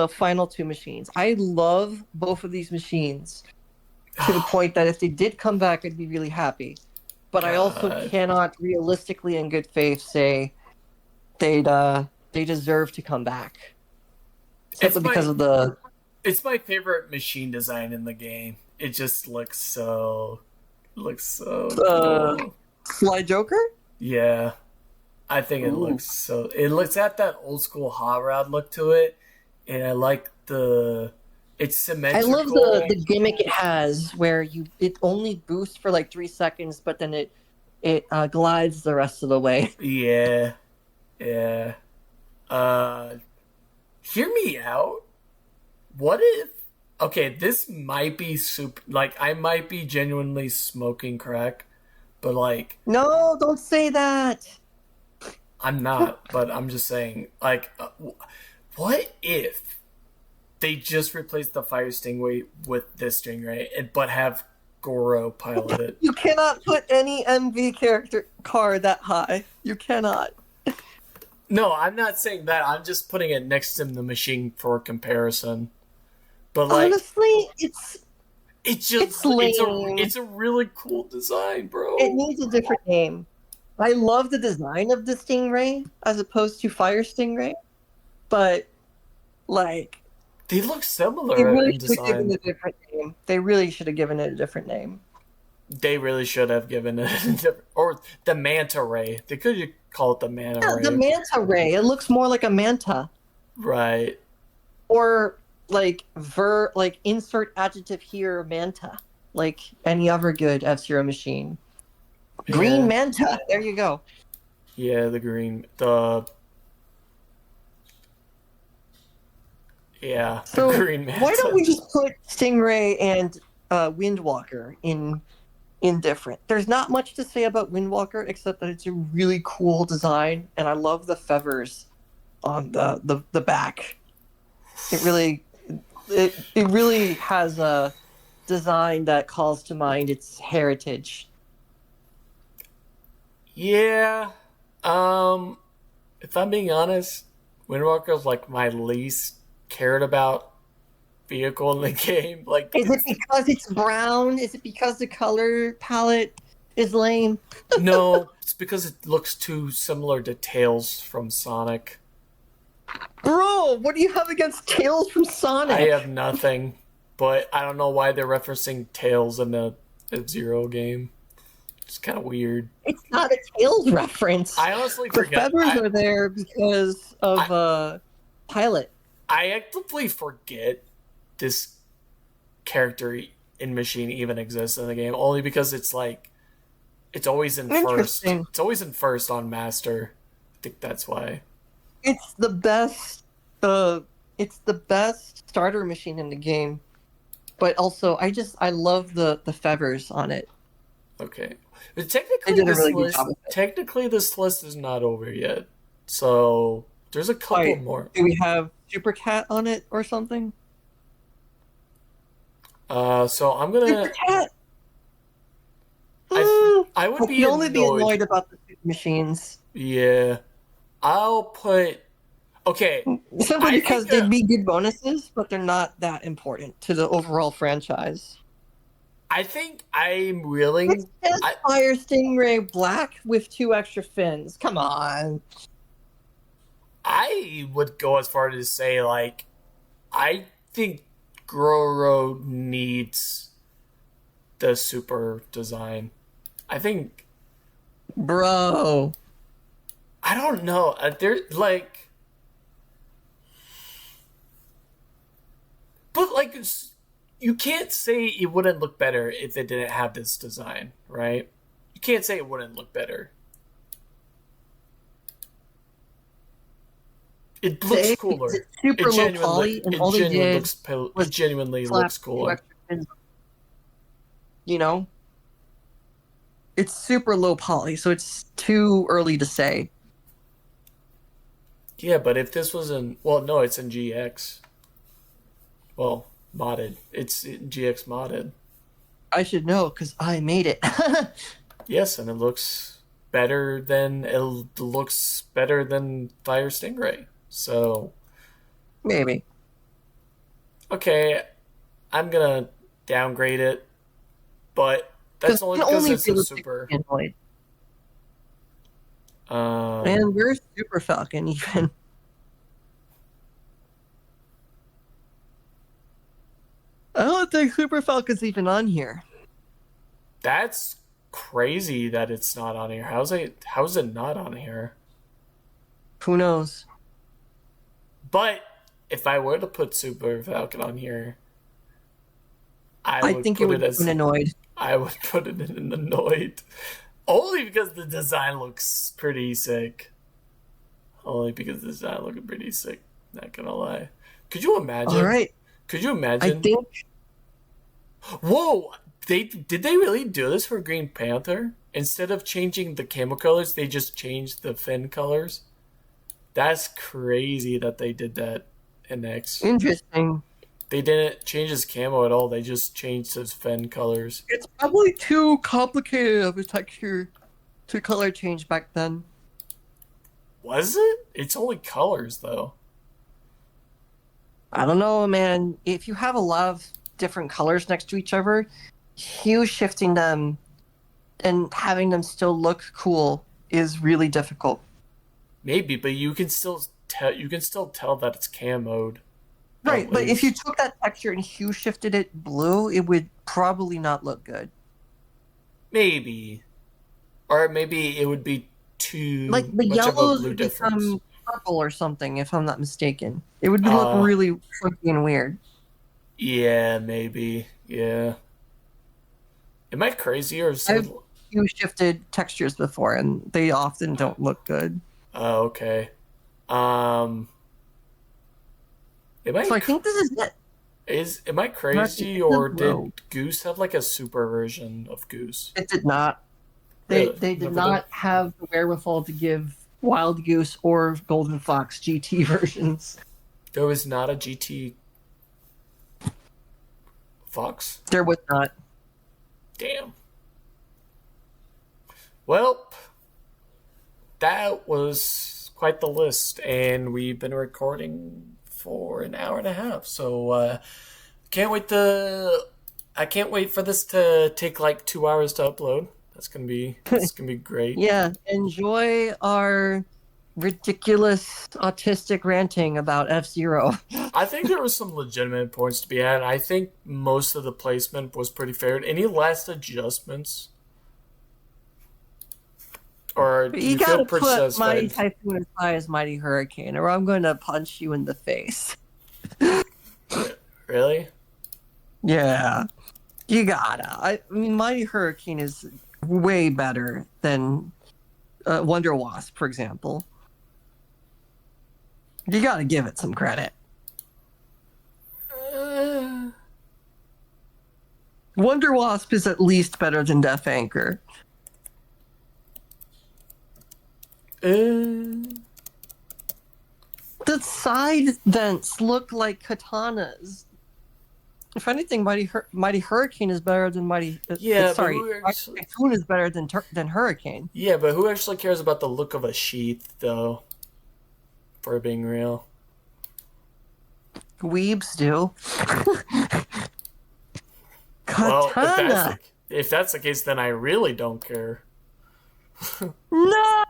[SPEAKER 2] final two machines. I love both of these machines to the point that if they did come back, I'd be really happy. But I also
[SPEAKER 1] God.
[SPEAKER 2] cannot realistically, in good faith, say they deserve to come back
[SPEAKER 1] It's
[SPEAKER 2] simply because
[SPEAKER 1] my
[SPEAKER 2] of the
[SPEAKER 1] it's my favorite machine design in the game. It just looks so
[SPEAKER 2] uh,
[SPEAKER 1] cool.
[SPEAKER 2] Sly Joker.
[SPEAKER 1] Yeah. I think
[SPEAKER 2] Ooh,
[SPEAKER 1] it looks at that old school hot rod look to it, and I like it's
[SPEAKER 2] I love the
[SPEAKER 1] symmetrical.
[SPEAKER 2] gimmick it has, where it only boosts for like 3 seconds, but then it glides the rest of the way.
[SPEAKER 1] Yeah, yeah. Uh, hear me out. What if? Okay, this might be super. Like, I might be genuinely smoking crack, but like,
[SPEAKER 2] No, don't say that.
[SPEAKER 1] I'm not. But I'm just saying, like, what if they just replaced the Fire Stingray with this Stingray, but have Goro pilot it?
[SPEAKER 2] You cannot put any MV character car that high. You cannot.
[SPEAKER 1] No, I'm not saying that. I'm just putting it next to the machine for comparison. But like,
[SPEAKER 2] Honestly,
[SPEAKER 1] it's
[SPEAKER 2] lame.
[SPEAKER 1] it's a really cool design, bro.
[SPEAKER 2] It needs a different name. I love the design of the Stingray as opposed to Fire Stingray, but like
[SPEAKER 1] They look
[SPEAKER 2] they
[SPEAKER 1] similar
[SPEAKER 2] really
[SPEAKER 1] in
[SPEAKER 2] should have given
[SPEAKER 1] design.
[SPEAKER 2] it a different name. They really should have given it a different name.
[SPEAKER 1] They really should have given it, or the Manta Ray. They could call it the Manta
[SPEAKER 2] Yeah, the
[SPEAKER 1] Ray,
[SPEAKER 2] manta ray. It looks more like a manta.
[SPEAKER 1] right?
[SPEAKER 2] Or like insert adjective here manta. Like any other good F-Zero machine. Green
[SPEAKER 1] Yeah,
[SPEAKER 2] manta. There you go.
[SPEAKER 1] yeah. The green, the yeah, the
[SPEAKER 2] So
[SPEAKER 1] green
[SPEAKER 2] why don't
[SPEAKER 1] Manta.
[SPEAKER 2] we just put Stingray and Windwalker in different? There's not much to say about Windwalker except that it's a really cool design, and I love the feathers on the back. It really has a design that calls to mind its heritage.
[SPEAKER 1] Yeah. If I'm being honest, Windwalker's like my least cared about vehicle in the game. Like,
[SPEAKER 2] Is it because it's brown? Is it because the color palette is lame?
[SPEAKER 1] no, it's because it looks too similar to Tails from Sonic.
[SPEAKER 2] Bro, what do you have against Tails from
[SPEAKER 1] I
[SPEAKER 2] Sonic?
[SPEAKER 1] have nothing, but I don't know why they're referencing Tails in the F-Zero game. It's kind of weird.
[SPEAKER 2] It's not a Tails reference.
[SPEAKER 1] I honestly
[SPEAKER 2] The
[SPEAKER 1] forget.
[SPEAKER 2] feathers are there because of Pilot.
[SPEAKER 1] I actively forget this character in Machine even exists in the game, only because it's like it's always in first.
[SPEAKER 2] Interesting.
[SPEAKER 1] It's always in first on Master. I think that's why.
[SPEAKER 2] It's the best. It's the best starter machine in the game, but also I love the feathers on it.
[SPEAKER 1] Okay, but
[SPEAKER 2] They
[SPEAKER 1] technically
[SPEAKER 2] did a
[SPEAKER 1] this
[SPEAKER 2] really good
[SPEAKER 1] list
[SPEAKER 2] job with it.
[SPEAKER 1] technically this list is not over yet. So there's a couple
[SPEAKER 2] Wait,
[SPEAKER 1] more.
[SPEAKER 2] do we have Super Cat on it or something?
[SPEAKER 1] So I'm gonna.
[SPEAKER 2] Super Cat.
[SPEAKER 1] I would be
[SPEAKER 2] You'd only be
[SPEAKER 1] annoyed.
[SPEAKER 2] annoyed about the super machines.
[SPEAKER 1] Yeah, I'll put. Okay,
[SPEAKER 2] Simply
[SPEAKER 1] I
[SPEAKER 2] because
[SPEAKER 1] think
[SPEAKER 2] they'd be good bonuses, but they're not that important to the overall franchise.
[SPEAKER 1] I think I'm willing.
[SPEAKER 2] It's just
[SPEAKER 1] I,
[SPEAKER 2] Fire Stingray Black with 2 extra fins. Come on.
[SPEAKER 1] I would go as far to say like, I think Goro needs the super design. I think
[SPEAKER 2] Bro.
[SPEAKER 1] I don't know. There like, but like you can't say it wouldn't look better if it didn't have this design, right? You can't say it wouldn't look better. It looks cooler.
[SPEAKER 2] It's super low poly, and all they did
[SPEAKER 1] It genuinely
[SPEAKER 2] slap
[SPEAKER 1] looks
[SPEAKER 2] 2
[SPEAKER 1] cooler.
[SPEAKER 2] extra fins. You know? It's super low poly, so it's too early to say.
[SPEAKER 1] Yeah, but if this was in, well, no, it's in GX. Well, modded. It's in GX modded.
[SPEAKER 2] I should know, because I made it.
[SPEAKER 1] Yes, and it looks better than Fire Stingray. So
[SPEAKER 2] Maybe.
[SPEAKER 1] okay, I'm gonna downgrade it, but that's only
[SPEAKER 2] can
[SPEAKER 1] because
[SPEAKER 2] only
[SPEAKER 1] it's a
[SPEAKER 2] realistically
[SPEAKER 1] super.
[SPEAKER 2] be annoyed. And where's Super Falcon even? I don't think Super Falcon's even on here.
[SPEAKER 1] That's crazy that it's not on here. How's it not on here?
[SPEAKER 2] Who knows?
[SPEAKER 1] But if I were to put Super Falcon on here,
[SPEAKER 2] I
[SPEAKER 1] would
[SPEAKER 2] think
[SPEAKER 1] put
[SPEAKER 2] it would
[SPEAKER 1] as
[SPEAKER 2] be annoyed.
[SPEAKER 1] I would put it in annoyed. Only because the design looks pretty sick. Only because this is not looking pretty sick. Not gonna lie. Could you imagine?
[SPEAKER 2] All right.
[SPEAKER 1] Could you
[SPEAKER 2] I
[SPEAKER 1] imagine?
[SPEAKER 2] think
[SPEAKER 1] Whoa! Did they really do this for Green Panther? Instead of changing the camo colors, they just changed the fin colors. That's crazy that they did that in X.
[SPEAKER 2] interesting.
[SPEAKER 1] They didn't change his camo at all. They just changed his fin colors.
[SPEAKER 2] It's probably too complicated of a texture to color change back then.
[SPEAKER 1] Was it? It's only colors though.
[SPEAKER 2] I don't know, man. If you have a lot of different colors next to each other, hue shifting them and having them still look cool is really difficult.
[SPEAKER 1] Maybe, but you can still tell that it's camoed.
[SPEAKER 2] Right, but if you took that texture and hue shifted it blue, it would probably not look good.
[SPEAKER 1] Maybe. Or maybe it would be too
[SPEAKER 2] Like the
[SPEAKER 1] much of a
[SPEAKER 2] yellows
[SPEAKER 1] blue
[SPEAKER 2] would
[SPEAKER 1] difference.
[SPEAKER 2] become purple or something, if I'm not mistaken. It would look really funky and weird.
[SPEAKER 1] Yeah, maybe. Yeah. Am I crazy or is
[SPEAKER 2] I've hue shifted textures before, and they often don't look good.
[SPEAKER 1] Oh, okay. Am I
[SPEAKER 2] So I think this is it.
[SPEAKER 1] am I crazy or did Goose have like a super version of Goose?
[SPEAKER 2] It did not.
[SPEAKER 1] Really?
[SPEAKER 2] They did
[SPEAKER 1] Never
[SPEAKER 2] not have the wherewithal to give Wild Goose or Golden Fox GT versions.
[SPEAKER 1] There was not a GT Fox?
[SPEAKER 2] There was not.
[SPEAKER 1] Damn. Well, that was quite the list, and we've been recording for an hour and a half. So I can't wait for this to take like 2 hours to upload. That's gonna be great.
[SPEAKER 2] Yeah, enjoy our ridiculous autistic ranting about F-Zero.
[SPEAKER 1] I think there was some legitimate points to be had. I think most of the placement was pretty fair. Any last adjustments? Or
[SPEAKER 2] You gotta put Mighty Typhoon as high as Mighty Hurricane, or I'm going to punch you in the face.
[SPEAKER 1] Really?
[SPEAKER 2] Yeah. You gotta. I mean, Mighty Hurricane is way better than Wonder Wasp, for example. You gotta give it some credit. Wonder Wasp is at least better than Death Anchor. The side vents look like katanas. If anything, Mighty Hurricane is better than Mighty. Sorry, Typhoon is better than Hurricane.
[SPEAKER 1] Yeah, but who actually cares about the look of a sheath, though? For being real,
[SPEAKER 2] Weebs do.
[SPEAKER 1] Well,
[SPEAKER 2] Katana.
[SPEAKER 1] if that's the case, then I really don't care.
[SPEAKER 2] No.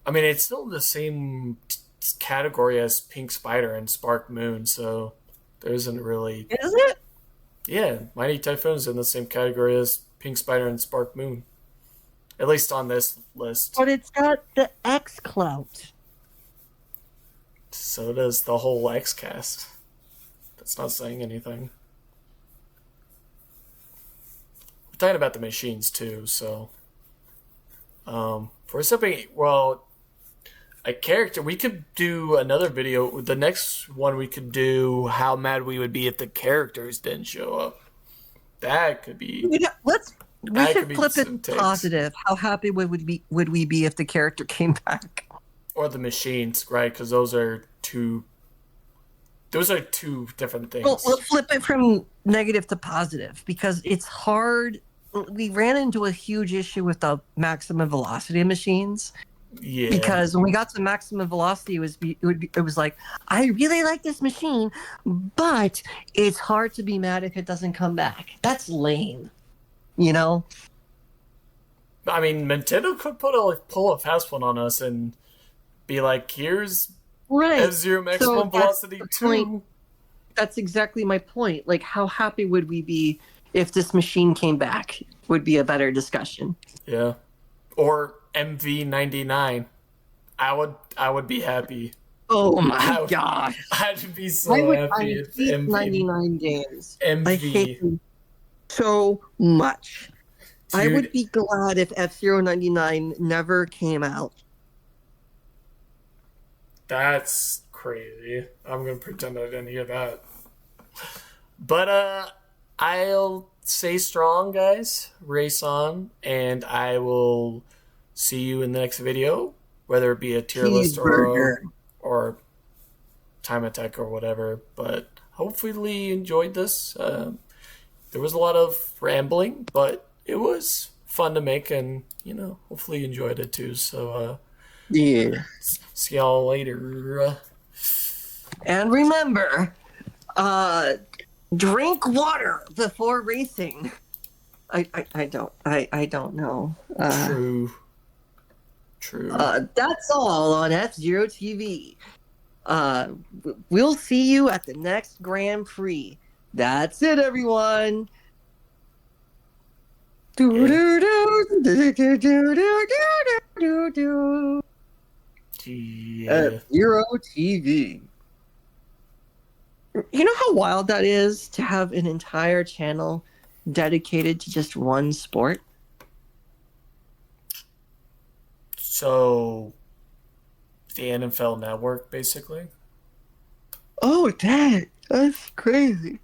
[SPEAKER 1] I mean, it's still in the same category as Pink Spider and Spark Moon, so there isn't really.
[SPEAKER 2] Is it?
[SPEAKER 1] Yeah, Mighty Typhoon's in the same category as Pink Spider and Spark Moon. At least on this list.
[SPEAKER 2] But it's got the X clout.
[SPEAKER 1] So does the whole X cast. That's not saying anything. We're talking about the machines too, so for something, well, a character, we could do another video. The next one we could do how mad we would be if the characters didn't show up. That could be.
[SPEAKER 2] We should flip it positive. How happy would we be if the character came back?
[SPEAKER 1] Or the machines, right? Because those are two different things.
[SPEAKER 2] Well, we'll flip it from negative to positive because it's hard. We ran into a huge issue with the maximum velocity machines.
[SPEAKER 1] Yeah.
[SPEAKER 2] Because when we got to maximum velocity, it was like, I really like this machine, but it's hard to be mad if it doesn't come back. That's lame, you know.
[SPEAKER 1] I mean, Nintendo could pull a fast one on us and be like, "Here's F-Zero maximum velocity 2."
[SPEAKER 2] That's exactly my point. Like, how happy would we be if this machine came back? Would be a better discussion.
[SPEAKER 1] Yeah, or MV99. I would be happy.
[SPEAKER 2] Oh my god!
[SPEAKER 1] I'd be so happy if MV
[SPEAKER 2] 99 games.
[SPEAKER 1] MV.
[SPEAKER 2] I hate them so much. I would
[SPEAKER 1] Dude,
[SPEAKER 2] be glad if F-Zero 99 never came out.
[SPEAKER 1] that's crazy. I'm gonna pretend I didn't hear that. But I'll stay strong, guys. Race on, and I will see you in the next video, whether it be a tier list
[SPEAKER 2] Cheeseburger.
[SPEAKER 1] or time attack or whatever. But hopefully you enjoyed this. There was a lot of rambling, but it was fun to make, and hopefully you enjoyed it too. So
[SPEAKER 2] Yeah.
[SPEAKER 1] see y'all later.
[SPEAKER 2] And remember, drink water before racing. I don't know.
[SPEAKER 1] True. True.
[SPEAKER 2] That's all on F-Zero TV. We'll see you at the next Grand Prix. That's it, everyone. Do do do do do do do do do.
[SPEAKER 1] Yeah.
[SPEAKER 2] F-Zero TV. You know how wild that is to have an entire channel dedicated to just one sport?
[SPEAKER 1] So, the NFL Network, basically.
[SPEAKER 2] Oh, that's crazy.